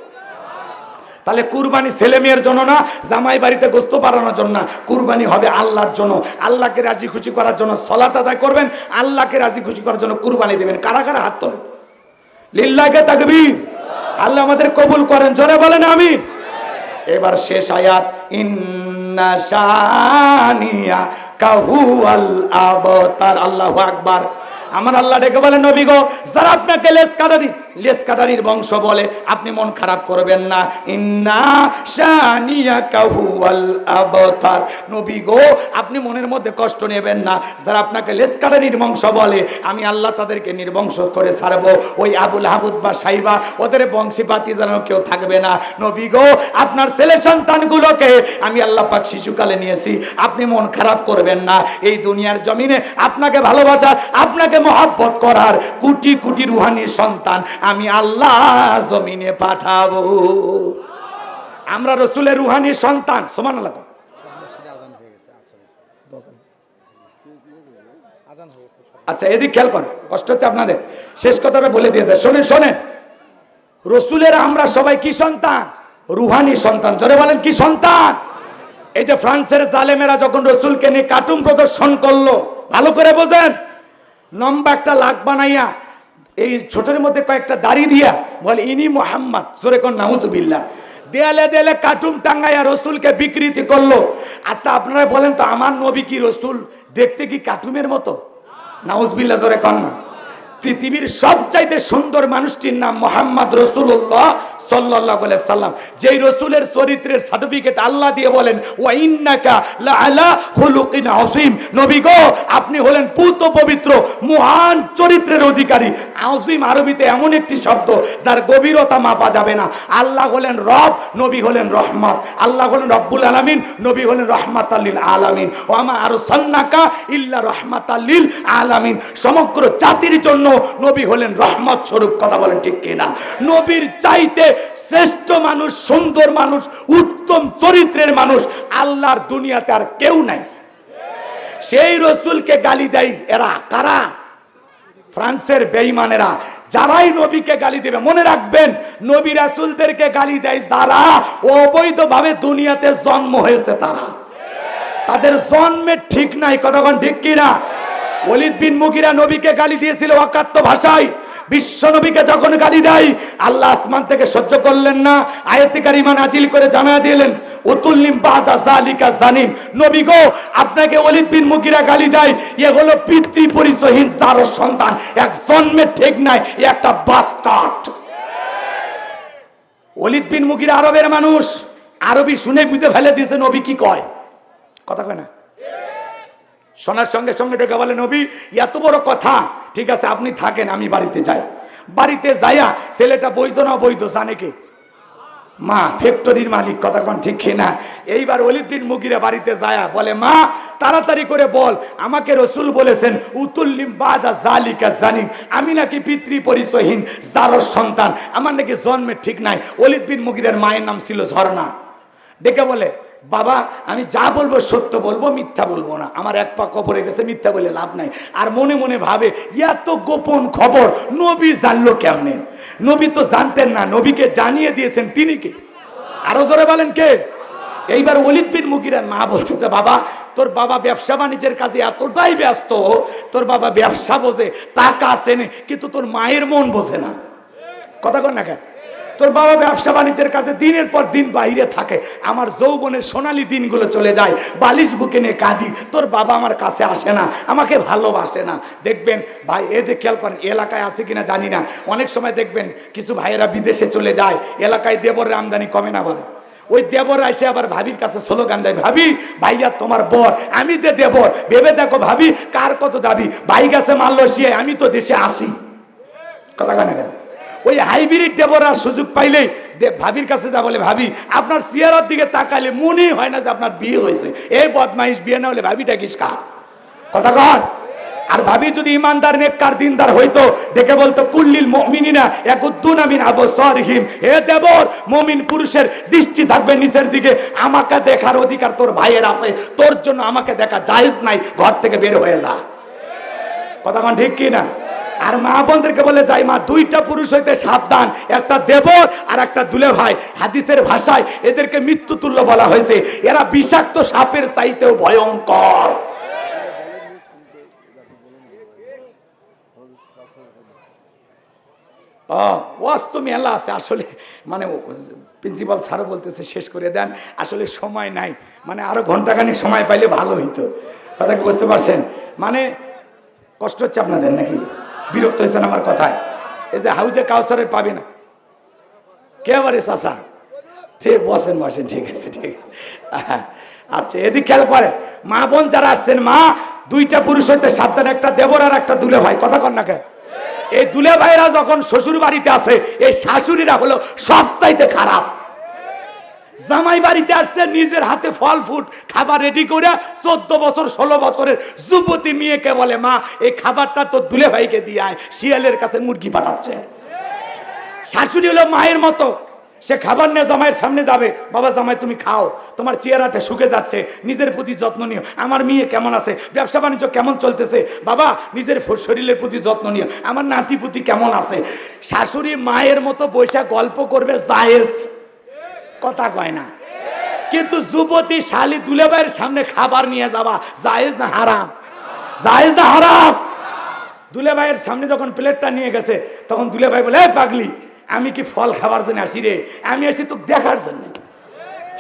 S1: তাহলে কুরবানি ছেলে মেয়ের জন্য না, জামাই বাড়িতে গোস্ত বাড়ানোর জন্য না, কুরবানি হবে আল্লাহর জন্য। আল্লাহকে রাজি খুশি করার জন্য সালাত আদায় করবেন, আল্লাহকে রাজি খুশি করার জন্য কুরবানি দেবেন। কারা কারা হাত তোলেন? লিল্লাহে তাকবীর। আল্লাহ আমাদের কবুল করেন, জোরে বলেন আমিন। এবার শেষ আয়াত, ইন্না শানিয়া কাহুয়াল আবতার। আল্লাহু আকবার। আমার আল্লাহ ডেকে বলেন নবী গো, যারা আপনাকে লেজ কাটারি লেস কাটারির বংশ বলে, আপনি মন খারাপ করবেন না। ইন্না শানিয়াকা হুয়াল আবতার, নবী গো আপনি মনের মধ্যে কষ্ট নেবেন না। যারা আপনাকে লেস কাটারির বংশ বলে, আমি আল্লাহ তাদেরকে নির্বংশ করে ছাড়বো। ওই আবুল হাবুদ বা সাইবা ওদের বংশীপাতি যেন কেউ থাকবে না। নবী গো আপনার ছেলে সন্তানগুলোকে আমি আল্লাহ পাক শিশুকালে নিয়েছি, আপনি মন খারাপ করবেন না। এই দুনিয়ার জমিনে আপনাকে ভালোবাসার, আপনাকে মহব্বত করার কোটি কোটি রুহানি সন্তান আমি আল্লাহ জমিনে পাঠাবো। আমরা রসুলের রুহানি সন্তান। সুবহানাল্লাহ। আচ্ছা এদিক খেয়াল করেন, কষ্ট হচ্ছে আপনাদের, শেষ কথাটা বলে দিয়েছে, শোনেন শোনেন। রসুলের আমরা সবাই কি সন্তান? রুহানি সন্তান। জোরে বলেন কি সন্তান? এই যে ফ্রান্সের জালেমেরা যখন রসুলকে নিয়ে কার্টুন প্রদর্শন করলো, ভালো করে বোঝেন, লম্বা একটা লাক বানাইয়া এই ছোটের মধ্যে কয়েকটা দাড়ি দিয়া বলে ইনি মোহাম্মদ, জোরে কোন নাউজুবিল্লাহ, দেয়ালে দেয়ালে কার্টুন টাঙ্গাইয়া রসুলকে বিকৃতি করলো। আচ্ছা আপনারা বলেন তো, আমার নবী কি রসুল দেখতে কি কার্টুনের মতো? নাউজুবিল্লাহ, জোরে কোন না। পৃথিবীর সবচাইতে সুন্দর মানুষটির নাম মোহাম্মদ রাসূলুল্লাহ সাল্লাল্লাহু আলাইহি সাল্লাম। যেই রসুলের চরিত্রের সার্টিফিকেট আল্লাহ দিয়ে বলেন ওয়া ইন্নাকা লাআলা খুলুকিন আযীম, নবী গো আপনি হলেন পূত পবিত্র মহান চরিত্রের অধিকারী। আযীম আরবিতে এমন একটি শব্দ যার গভীরতা মাপা যাবে না। আল্লাহ হলেন রব, নবী হলেন রহমত। আল্লাহ হলেন রব্বুল আলামিন, নবী হলেন রহমাতাল লিল আলামিন। ওয়া মা আরসালনাকা ইল্লা রহমাতাল লিল আলামিন, সমগ্র জাতির জন্য নবী হলেন রহমত স্বরূপ। কথা বলেন ঠিক কিনা? নবীর চাইতে শ্রেষ্ঠ মানুষ, সুন্দর মানুষ, উত্তম চরিত্রের মানুষ আল্লাহর দুনিয়াতে আর কেউ নাই। সেই রসুলকে গালি দেয় এরা কারা? ফ্রান্সের বেঈমানেরা। যারাই নবীকে গালি দেবে মনে রাখবেন, নবী রাসূলদেরকে গালি দেয় যারা অবৈধভাবে দুনিয়াতে জন্ম হয়েছে, তারা, তাদের জন্মের ঠিক নাই। কতক্ষণ ঠিক কিনা? ওলীদ বিন মুগীরা নবীকে গালি দিয়েছিল অকাট্য ভাষায়। বিশ্ব নবীকে যখন গালি দেয় আল্লাহ আসমান থেকে সহ্য করলেন না, আয়াতে কারিমা নাজিল করে জানা দিলেন উতুল্লিম বাদা যালিকা জানিম, নবী গো আপনাকে ওলীদ বিন মুগীরা গালি দেয়, এ হলো পিতৃ পরিচয়হীন জারো সন্তান, এক জন্মের ঠিক নাই, একটা বাস্টার্ড। ওলীদ বিন মুগীরা আরবের মানুষ, আরবি শুনে বুঝে ফেলে দিয়েছে নবী কি কয়। কথা কয় না? শোনার সঙ্গে সঙ্গে ডেকে বলে নবী এত বড় কথা, ঠিক আছে আপনি থাকেন, আমি বাড়িতে যাই। বাড়িতে যাইয়া ছেলেটা বৈধ না বৈধ জানে কে? মা, ফ্যাক্টরির মালিক। কথা কোন ঠিক না? এইবার ওলীদ বিন মুগীরা বাড়িতে যায়া বলে মা তাড়াতাড়ি করে বল, আমাকে রসুল বলেছেন উতুল্লিম বাদা যালিকা জানিম, আমি নাকি পিতৃ পরিচয়হীন জারর সন্তান, আমার নাকি জন্মের ঠিক নাই। ওলীদ বিন মুগীরার মায়ের নাম ছিল ঝর্ণা। ডেকে বলে বাবা আমি যা বলবো সত্য বলবো, মিথ্যা বলবো না, আমার এক পা কবরে গেছে, মিথ্যা বলে লাভ নাই। আর মনে মনে ভাবে এত গোপন খবর নবী জানলো কেমনে? নবী তো জানতেন না, নবীকে জানিয়ে দিয়েছেন তিনি কে? আরো জোরে বলেন কে? এইবার ওলীদ বিন মুগীরার মা বলতেছে বাবা তোর বাবা ব্যবসা বাণিজ্যের কাজে এতটাই ব্যস্ত, তোর বাবা ব্যবসা বোঝে, টাকা আছে কিন্তু তোর মায়ের মন বোঝে না। কথা কন না কেন? তোর বাবা ব্যবসা বাণিজ্যের কাছে দিনের পর দিন বাইরে থাকে, আমার যৌবনের সোনালী দিনগুলো চলে যায়, বালিশ বুকে নিয়ে কাঁদি, তোর বাবা আমার কাছে আসে না, আমাকে ভালোবাসে না। দেখবেন ভাই এদের খেয়াল করেন, এলাকায় আছে কিনা জানি না, অনেক সময় দেখবেন কিছু ভাইয়েরা বিদেশে চলে যায়, এলাকায় দেবরের আমদানি কমে না বলে, ওই দেবর এসে আবার ভাবির কাছে স্লোগান দেয়, ভাবি ভাইয়া তোমার বর, আমি যে দেবর, ভেবে দেখো ভাবি কার কত দাবি, ভাই গেছে মালয়েশিয়ায়, আমি তো দেশে আসি। কথা কয় না কেন? ওই হাইব্রিড দেবরা সুযোগ পাইলেই ভাবির কাছে যা বলে, ভাবি আপনার চেহারার দিকে তাকালে মনেই হয় না যে আপনার বিয়ে হয়েছে, এই বদমাইশ, বিয়ে না হলে ভাবিটা কিসকা। কথা কন? আর ভাবি যদি ইমানদার নেককার দিনদার হইতো, দেখে বলতো কুল্লিল মুমিনিনা ইয়াকুদ্দুনা মিন আবসারিহিম, হে দেবর মুমিন পুরুষের দৃষ্টি থাকবে নিচের দিকে, আমাকে দেখার অধিকার তোর ভাইয়ের আছে, তোর জন্য আমাকে দেখা জায়েজ নাই, ঘর থেকে বের হয়ে যা। কথা কন ঠিক কি না? আর মা বোনদেরকে বলে যাই মা দুইটা পুরুষ হইতে সাবধান, একটা দেবর আর একটা দুলে ভাই। হাদিসের ভাষায় এদেরকে মৃত্যু তুল্য বলা হয়েছে, এরা বিষাক্ত সাপের চাইতেও ভয়ঙ্কর। ওয়াস্তু মেলা আছে আসলে, মানে প্রিন্সিপাল স্যারও বলতেছে শেষ করে দেন, আসলে সময় নাই, মানে আরো ঘন্টাখানিক সময় পাইলে ভালো হইতো। কথা কি বুঝতে পারছেন? মানে কষ্ট হচ্ছে আপনাদের নাকি? বিরক্ত হয়েছেন আমার কথায়? এই যে হাউজে কাউসারে পাবি না কে বারে চাচা ঠিক বসেন বসেন ঠিক আছে ঠিক আছে আচ্ছা এদিক খেয়াল করে মা বোন যারা আসছেন মা দুইটা পুরুষ হইতে সাবধান একটা দেবর আর একটা দুলে ভাই কথা কন না কে এই দুলে ভাইরা যখন শ্বশুর বাড়িতে আসে এই শাশুড়িরা হলো সবচাইতে খারাপ জামাই বাড়িতে আসছে নিজের হাতে ফল ফুট খাবার রেডি করে 14 বছর 16 বছরের যুবতী মেয়েকে বলে মা এই খাবারটা তো দুলে ভাইকে দিয়ে আয় শিয়ালের কাছে মুরগি পাঠাচ্ছে শাশুড়ি হলো মায়ের মতো সে খাবার নিয়ে জামাইয়ের সামনে যাবে বাবা জামাই তুমি খাও তোমার চেহারাটা শুকে যাচ্ছে নিজের প্রতি যত্ন নিও আমার মেয়ে কেমন আছে ব্যবসা বাণিজ্য কেমন চলতেছে বাবা নিজের শরীরের প্রতি যত্ন নিও আমার নাতি পুতি কেমন আছে শাশুড়ি মায়ের মতো বৈশা গল্প করবে জায়েজ কথা কয় না কিন্তু যুবতী শালি দুলেভাইয়ের সামনে খাবার নিয়ে যাওয়া জায়েজ না হারাম জায়েজ না হারাম দুলেভাইয়ের সামনে যখন প্লেটটা নিয়ে গেছে তখন দুলেভাই বলে এই পাগলি আমি কি ফল খাবার জন্য আসি রে আমি আসি তোকে দেখার জন্য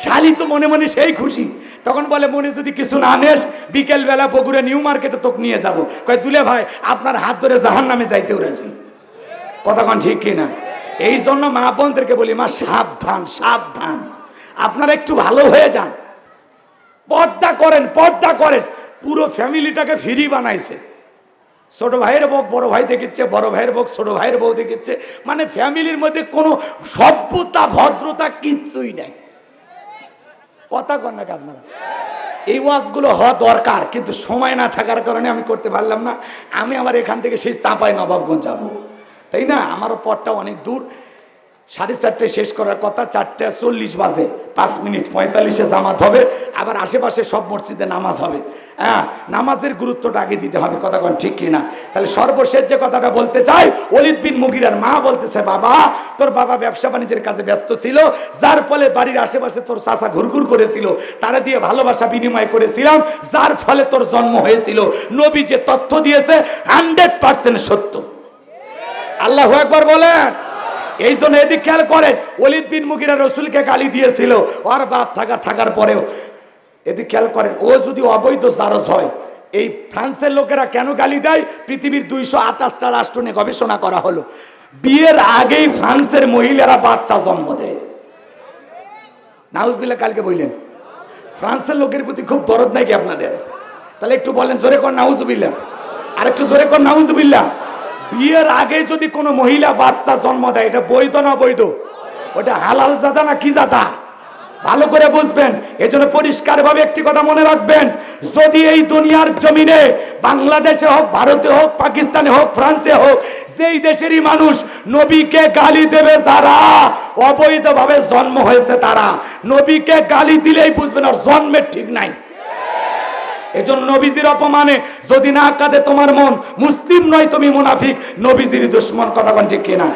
S1: শালি তো মনে মনে সেই খুশি তখন বলে মনে যদি কিছু না আনেস বিকেল বেলা বগুড়া নিউ মার্কেটে তোকে নিয়ে যাবো কয় দুলে ভাই আপনার হাত ধরে জাহান্নামে যাইতেও রাজি কথা কন ঠিক কিনা এই জন্য মা বোনদেরকে বলি মা সাবধান সাবধান আপনারা একটু ভালো হয়ে যান পর্দা করেন পুরো ফ্যামিলিটাকে ফ্রি বানাইছে ছোট ভাইয়ের বউ বড় ভাই দেখিচ্ছে বড় ভাইয়ের বউ ছোট ভাইয়ের বউ দেখিচ্ছে মানে ফ্যামিলির মধ্যে কোনো সভ্যতা ভদ্রতা কিচ্ছুই নাই কথা কন নাকি আপনারা এই ওয়াজগুলো হওয়া দরকার কিন্তু সময় না থাকার কারণে আমি করতে পারলাম না আমি আমার এখান থেকে সেই চাঁপাই নবাবগঞ্জ যাবো তাই না আমারও পথটা অনেক দূর 4:30 শেষ করার কথা 4:40 বাজে 5 মিনিট 45-এ জামাত হবে আবার আশেপাশে সব মসজিদে নামাজ হবে হ্যাঁ নামাজের গুরুত্বটা আগে দিতে হবে কথা কোন ঠিক কিনা তাহলে সর্বশেষ যে কথাটা বলতে চাই ওলীদ বিন মুগীরার মা বলতেছে বাবা তোর বাবা ব্যবসা বাণিজ্যের কাজে ব্যস্ত ছিল যার ফলে বাড়ির আশেপাশে তোর চাচা ঘুরঘুর করেছিল তারা দিয়ে ভালোবাসা বিনিময় করেছিলাম যার ফলে তোর জন্ম হয়েছিল নবী যে তথ্য দিয়েছে 100% সত্য আল্লাহু আকবার বলেন এই জন্য এদিক খেয়াল করেন ওলীদ বিন মুগীরা রাসূলকে গালি দিয়েছিল ওর বাপ থাকার পরেও এদিক খেয়াল করেন ও যদি অবৈধ জারজ হয় এই ফ্রান্সের লোকেরা কেন গালি দেয় পৃথিবীর 228টা রাষ্ট্র নিয়ে গবেষণা করা হলো বিয়ের আগেই ফ্রান্সের মহিলারা বাচ্চা জন্ম দেয় নাউজুবিল্লাহ কালকে বললেন ফ্রান্সের লোকের প্রতি খুব দরদ নাকি আপনাদের তাহলে একটু বলেন জোরে কর নাউজুবিল্লাহ আর একটু জোরে কর নাউজুবিল্লাহ বিয়ের আগে যদি কোনো মহিলা বাচ্চা জন্ম দেয় এটা বৈধ না বৈধ ওটা হালাল জাদা না কি জাদা ভালো করে বুঝবেন এজন্য পরিষ্কারভাবে একটি কথা মনে রাখবেন যদি এই দুনিয়ার জমিনে বাংলাদেশে হোক ভারতে হোক পাকিস্তানে হোক ফ্রান্সে হোক যেই দেশেরই মানুষ নবীকে গালি দেবে যারা অবৈধভাবে জন্ম হয়েছে তারা নবীকে গালি দিলেই বুঝবেন আর জন্মের ঠিক নাই এজন্য নবীজির অপমানে যদি না কাঁদে তোমার মন মুসলিম নয় তুমি মুনাফিক নবীজির দুশমন কথা কোন ঠিক কিনা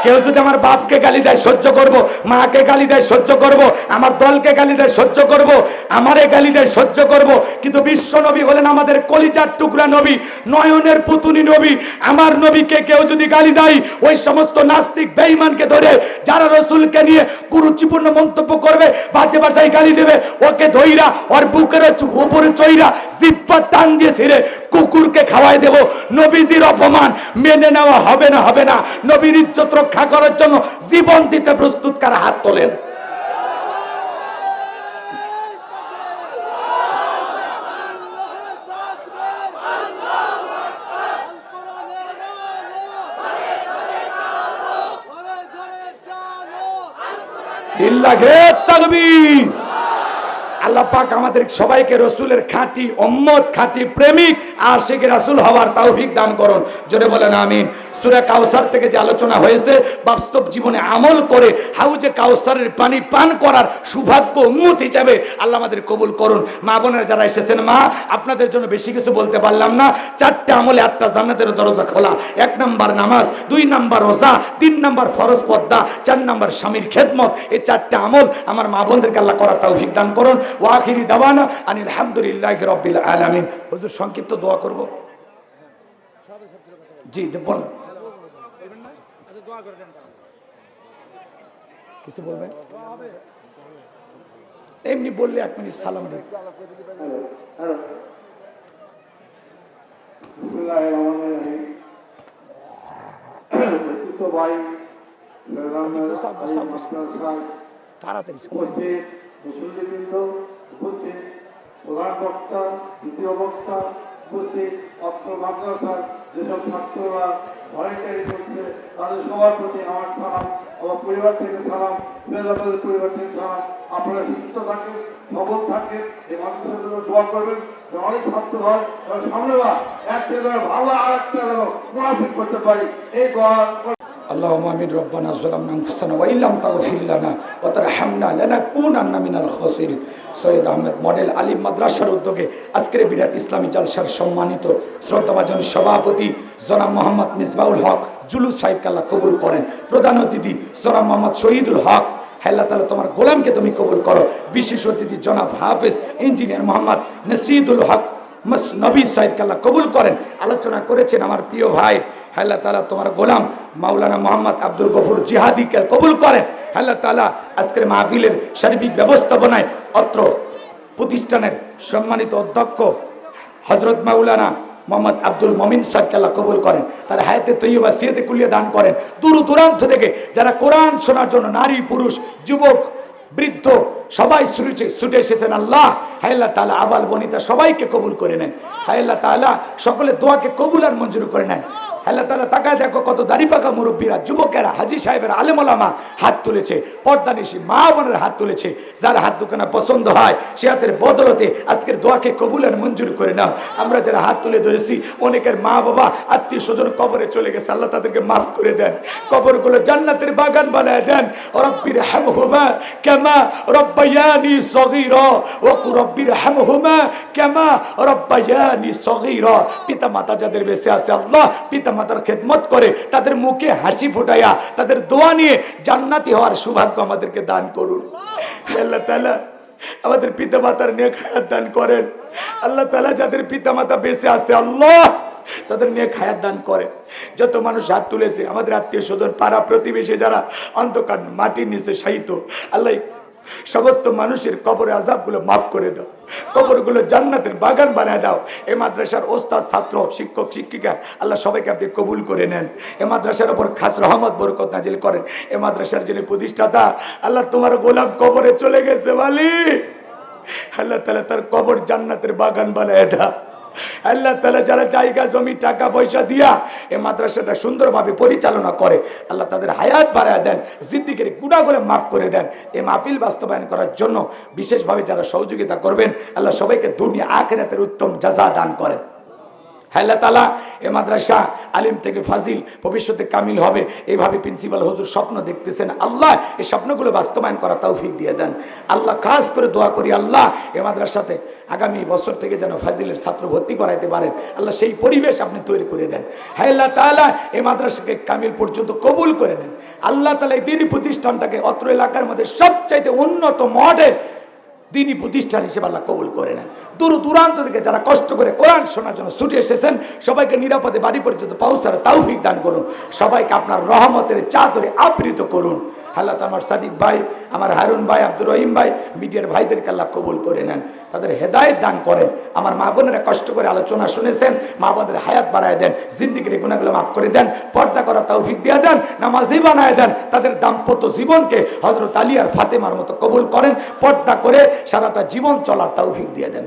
S1: কেউ যদি আমার বাপকে গালি দেয় সহ্য করব মাকে গালি দেয় সহ্য করব আমার দলকে গালি দেয় সহ্য করব আমারে গালি দেয় সহ্য করব কিন্তু বিশ্ব নবী হলেন আমাদের কলিজার টুকরা নবী নয়নের পুতুনি নবী আমার নবীকে কেউ যদি গালি দেয় ওই সমস্ত নাস্তিক বেঈমানকে ধরে যারা রাসূলকে নিয়ে কুরুচিপূর্ণ মন্তব্য করবে বাজে ভাষায় গালি দেবে ওকে ধইরা ওর বুকের উপরে চইরা জিহ্বা টান দিয়ে ছিঁড়ে কুকুরকে খাওয়াই দেব নবীজির অপমান মেনে নেওয়া হবে না নবীর ইজ্জত রক্ষা করার জন্য জীবন দিতে প্রস্তুত কারা হাত তোলেন লিল্লাহি তাকবীর আল্লাহ পাক আমাদের সবাইকে রাসূলের খাঁটি উম্মত খাঁটি প্রেমিক আশিক রাসূল হওয়ার তৌফিক দান করুন জোরে বলেন আমিন সূরা কাউসার থেকে যে আলোচনা হয়েছে বাস্তব জীবনে আমল করে হাউজে কাউসারের পানি পান করার সৌভাগ্য উম্মত হিসেবে আল্লাহ আমাদের কবুল করুন মা বোনেরা যারা এসেছেন মা আপনাদের জন্য বেশি কিছু বলতে পারলাম না 4টা আমলে 8টা জান্নাতের দরজা খোলা 1 নাম্বার নামাজ 2 নাম্বার রোজা 3 নাম্বার ফরজ পর্দা 4 নাম্বার স্বামীর খেদমত এই 4টা আমল আমার মা বোনদেরকে আল্লাহ করার তৌফিক দান করুন ওয়া আখিরি দাওয়ানা আনিল হামদুলিল্লাহি রাব্বিল আলামিন হুজুর সংক্ষিপ্ত দোয়া করব জি বল কিছু বলবেন এমনি বললে 1 মিনিট সালাম দেন বিসমিল্লাহির রহমানির রহিম
S2: ভাই
S1: তাড়াতাড়ি
S2: উপস্থিত মুসল্লিবৃন্দ, উপস্থিত প্রধান বক্তা, দ্বিতীয় বক্তা, উপস্থিত অত্র মাদ্রাসার যেসব ছাত্ররা ভলেন্টারি করছে তাদের সবার প্রতি আমার সালাম, আমার পরিবার থেকে সালাম, আপনাদের পরিবার থেকে সালাম। আপনারা সুস্থ থাকেন, সবল থাকেন, এই মাদ্রাসার জন্য দোয়া করবেন। অনেক ছাত্র হয় সামনে এক থেকে ভালো আর একটা যেন মুনাফিক করতে পারি, এই দোয়া।
S1: اللهم آمين ربنا ظلمنا أنفسنا وإن لم تغفر لنا وترحمنا لنكونن من الخاسرين। সৈয়দ আহমেদ মডেল আলিম মাদ্রাসার উদ্যোগে আজকের বিরাট ইসলামী জালসার সম্মানিত শ্রদ্ধাভাজন সভাপতি জনাব মোহাম্মদ মিসবাউল হক জুলুস সাহেবকে আল্লাহ কবুল করেন। প্রধান অতিথি জনাব মোহাম্মদ শহীদুল হক, আল্লাহ তাআলা তোমার গোলামকে তুমি কবুল করো। বিশেষ অতিথি জনাব হাফেজ ইঞ্জিনিয়ার মোহাম্মদ নসিদুল হক নবী সাহেবকে আল্লাহ কবুল করেন। আলোচনা করেছেন আমার প্রিয় ভাই, আল্লাহ তাআলা তোমার গোলাম মাওলানা মোহাম্মদ আব্দুল গফুর জিহাদিকে কবুল করেন। আল্লাহ তাআলা আজকের মাহফিলের সার্বিক ব্যবস্থাপনায় অত্র প্রতিষ্ঠানের সম্মানিত অধ্যক্ষ হযরত মাওলানা মোহাম্মদ আব্দুল মমিন সাহেবকে আল্লাহ কবুল করেন। তার হায়াতে তৈয়বা সিয়াতে কুলিয়া দান করেন। দূর দূরান্ত থেকে যারা কোরআন শোনার জন্য নারী পুরুষ যুবক বৃদ্ধ সবাই ছুটে এসেছেন, আল্লাহ আল্লাহ তাআলা আবাল বনিতা সবাইকে কবুল করে নেন। আল্লাহ তাআলা সকলের দোয়াকে কবুল আর মঞ্জুর করে নেন। আল্লাহ তাআলা তাকায় দেখো কত দাড়ি পাকা মুরব্বীরা, যুবকেরা, হাজী সাহেবের, আলেম ওলামা হাত তুলেছে, পর্দানিশী মা বোনের হাত তুলেছে। যার হাত দুখানা পছন্দ হয় সে হাতের বদলতে আজকের দোয়াকে কবুল আর মঞ্জুর করে নাও। আমরা যারা হাত তুলে ধরেছি অনেকের মা বাবা আত্মীয় স্বজন কবরে চলে গেছে, আল্লাহ তাদেরকে মাফ করে দেন, কবরগুলো জান্নাতের বাগান বানায় দেন। রব্বির হামহুমা কামা রব্বায়ানি সগীরা ওয়া রব্বির হামহুমা কামা রব্বায়ানি সগীরা। পিতা মাতা যাদের বেঁচে আছে আল্লাহ পিতা মাতার খেদমত করে তাদের মুখে হাসি ফোটাইয়া তাদের দোয়া নিয়ে জান্নাতি হওয়ার সৌভাগ্য আমাদেরকে দান করুন। আল্লাহ তাআলা আমাদের পিতা মাতার নেক হায়াত দান করেন। আল্লাহ তাআলা যাদের পিতা মাতা বেঁচে আছে আল্লাহ তাদের নেক হায়াত দান করেন। যত মানুষ হাত তুলেছে আমাদের আত্মীয় স্বজন পাড়া প্রতিবেশী যারা অন্ধকার মাটির নিচে শায়িত, আল্লাহ সমস্ত মানুষের কবরে আযাবগুলো মাফ করে দাও, কবরগুলো জান্নাতের বাগান বানায় দাও। এই মাদ্রাসার ওস্তাদ ছাত্র শিক্ষক শিক্ষিকা আল্লাহ সবাইকে আপনি কবুল করে নেন। এই মাদ্রাসার উপর খাস রহমত বরকত নাজিল করেন। এই মাদ্রাসার যিনি প্রতিষ্ঠাতা আল্লাহ তোমার গোলাম কবরে চলে গেছে মালিক, আল্লাহ তাআলা তার কবর জান্নাতের বাগান বানায় দাও। আল্লাহ তাআলা যারা জায়গা জমি টাকা পয়সা দিয়া এই মাদ্রাসাটা সুন্দরভাবে পরিচালনা করে আল্লাহ তাদের হায়াত বাড়ায় দেন, জিন্দেগির গুনাহগুলো মাফ করে দেন। এই মাহফিল বাস্তবায়ন করার জন্য বিশেষভাবে যারা সহযোগিতা করবেন আল্লাহ সবাইকে দুনিয়া আখিরাতের উত্তম জাযা দান করেন। আল্লাহ তাআলা এই মাদ্রাসা আলিম থেকে ফাজিল ভবিষ্যতে কামিল হবে এইভাবে প্রিন্সিপাল হুজুর স্বপ্ন দেখতেছেন, আল্লাহ এই স্বপ্নগুলো বাস্তবায়ন করা তৌফিক দিয়ে দেন। আল্লাহ খাস করে দোয়া করি আল্লাহ এই মাদ্রাসাতে আগামী বছর থেকে যেন ফাজিলের ছাত্র ভর্তি করাইতে পারেন, আল্লাহ সেই পরিবেশ আপনি তৈরি করে দেন। হ্যাঁ আল্লাহ তাআলা এই মাদ্রাসাকে কামিল পর্যন্ত কবুল করে নেন। আল্লাহ তাআলা এই দিনী প্রতিষ্ঠানটাকে অত্র এলাকার মধ্যে সবচাইতে উন্নত মডেল দিনী প্রতিষ্ঠান হিসেবে আল্লাহ কবুল করে নেন। দূর দূরান্ত থেকে যারা কষ্ট করে কোরআন শোনার জন্য ছুটে এসেছেন সবাইকে নিরাপদে বাড়ি পর্যন্ত পৌঁছার তৌফিক দান করুন। সবাইকে আপনার রহমতের চাদরে আবৃত করুন। আল্লাহ আমার সাদিক ভাই, আমার হারুন ভাই, আব্দুর রহিম ভাই, মিডিয়ার ভাইদেরকে আল্লাহ কবুল করে নেন, তাদের হেদায়েত দান করেন। আমার মা বোনেরা কষ্ট করে আলোচনা শুনেছেন, মা বোনদের হায়াত বাড়ায় দেন, জিন্দেগির গুনাহগুলো মাফ করে দেন, পর্দা করার তৌফিক দিয়ে দেন, নামাজি বানায় দেন, তাদের দাম্পত্য জীবনকে হযরত আলী আর ফাতেমার মতো কবুল করেন, পর্দা করে সারাটা জীবন চলার তৌফিক দিয়ে দেন।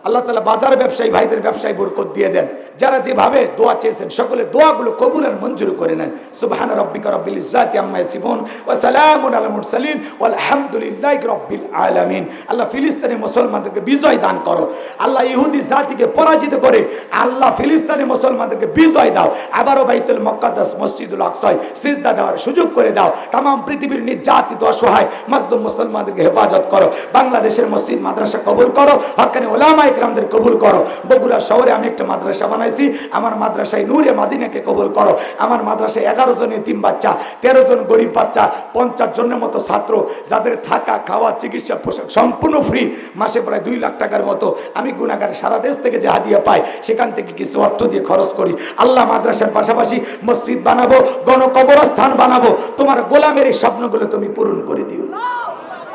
S1: আল্লাহ তাআলা বাজার ব্যবসায়ী ভাইদের ব্যবসায় বরকত দিয়ে দেন। যারা যেভাবে দোয়া চেয়েছেন সকলে দোয়াগুলো কবুল আর মঞ্জুর করে নেন। সুবহান রাব্বিকা রাব্বিল ইজ্জাতি আম্মা ইয়াসিফুন ওয়া সালামুন আলাল মুরসালিন ওয়াল হামদুলিল্লাহি রাব্বিল আলামিন। আল্লাহ ফিলিস্তিনি মুসলমানদেরকে বিজয় দান করো, আল্লাহ ইহুদি জাতিকে পরাজিত করে আল্লাহ ফিলিস্তিনি মুসলমানদেরকে বিজয় দাও। আবারও বাইতুল মুকাদ্দাস মসজিদুল আকসায় সিজদা দেওয়ার সুযোগ করে দাও। तमाम পৃথিবীর নির্যাতিত অসহায় মাজলুম মুসলমানদেরকে হেফাজত করো। বাংলাদেশের মসজিদ মাদ্রাসা কবুল করো, হক্কানি উলামা ইকরামদের কবুল করো। বগুড়া শহরে আমি একটা মাদ্রাসা বানাইছি, আমার মাদ্রাসায় নূরে মাদিনাকে কবুল করো। আমার মাদ্রাসায় 11 জন এতিম বাচ্চা, 13 জন গরিব বাচ্চা, 50 জনের মতো ছাত্র যাদের থাকা খাওয়া চিকিৎসা পোশাক সম্পূর্ণ ফ্রি, মাসে প্রায় 2 লাখ টাকার মতো আমি গুনাহগার সারা দেশ থেকে যে হাদিয়া পাই সেখান থেকে কিছু অর্থ দিয়ে খরচ করি। আল্লাহ মাদ্রাসার পাশাপাশি মসজিদ বানাবো, গণকবরস্থান বানাবো। তোমার গোলামের এই স্বপ্নগুলো তুমি পূরণ করে দিও।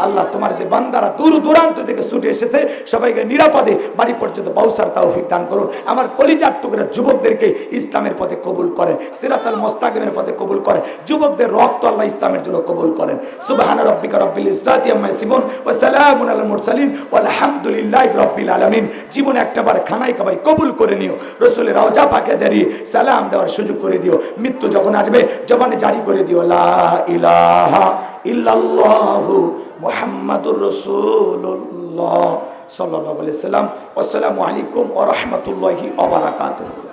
S1: আল্লাহ তোমার যে বান্দারা দূর দূরান্ত থেকে ছুটে এসেছে সবাইকে নিরাপদে বাড়ি পর্যন্ত পৌঁছার তৌফিক দান করুন। আমার কলিজার টুকরা যুবকদেরকে ইসলামের পথে কবুল করেন, সিরাতাল মুস্তাকিমের পথে কবুল করেন, যুবকদের রক্ত আল্লাহ ইসলামের জন্য কবুল করেন। সুবহান রাব্বিকা রাব্বিল ইজ্জাতি আম্মা ইয়াসিফুন ওয়া সালামুন আলাল মুরসালিন ওয়ালহামদুলিল্লাহি রাব্বিল আলামিন। জীবনে একটাবার খানায় কাবাই কবুল করে নিও, রাসূলের রওজা পাকে দাঁড়িয়ে সালাম দেওয়ার সুযোগ করে দিও। মৃত্যু যখন আসবে জবানে জারি করে দিও লা ইলাহা ইল্লাল্লাহু মুহাম্মাদুর রাসূলুল্লাহ সাল্লাল্লাহু আলাইহি ওয়াসাল্লাম। আসসালামু আলাইকুম ওয়া রাহমাতুল্লাহি ওয়া বারাকাতুহু।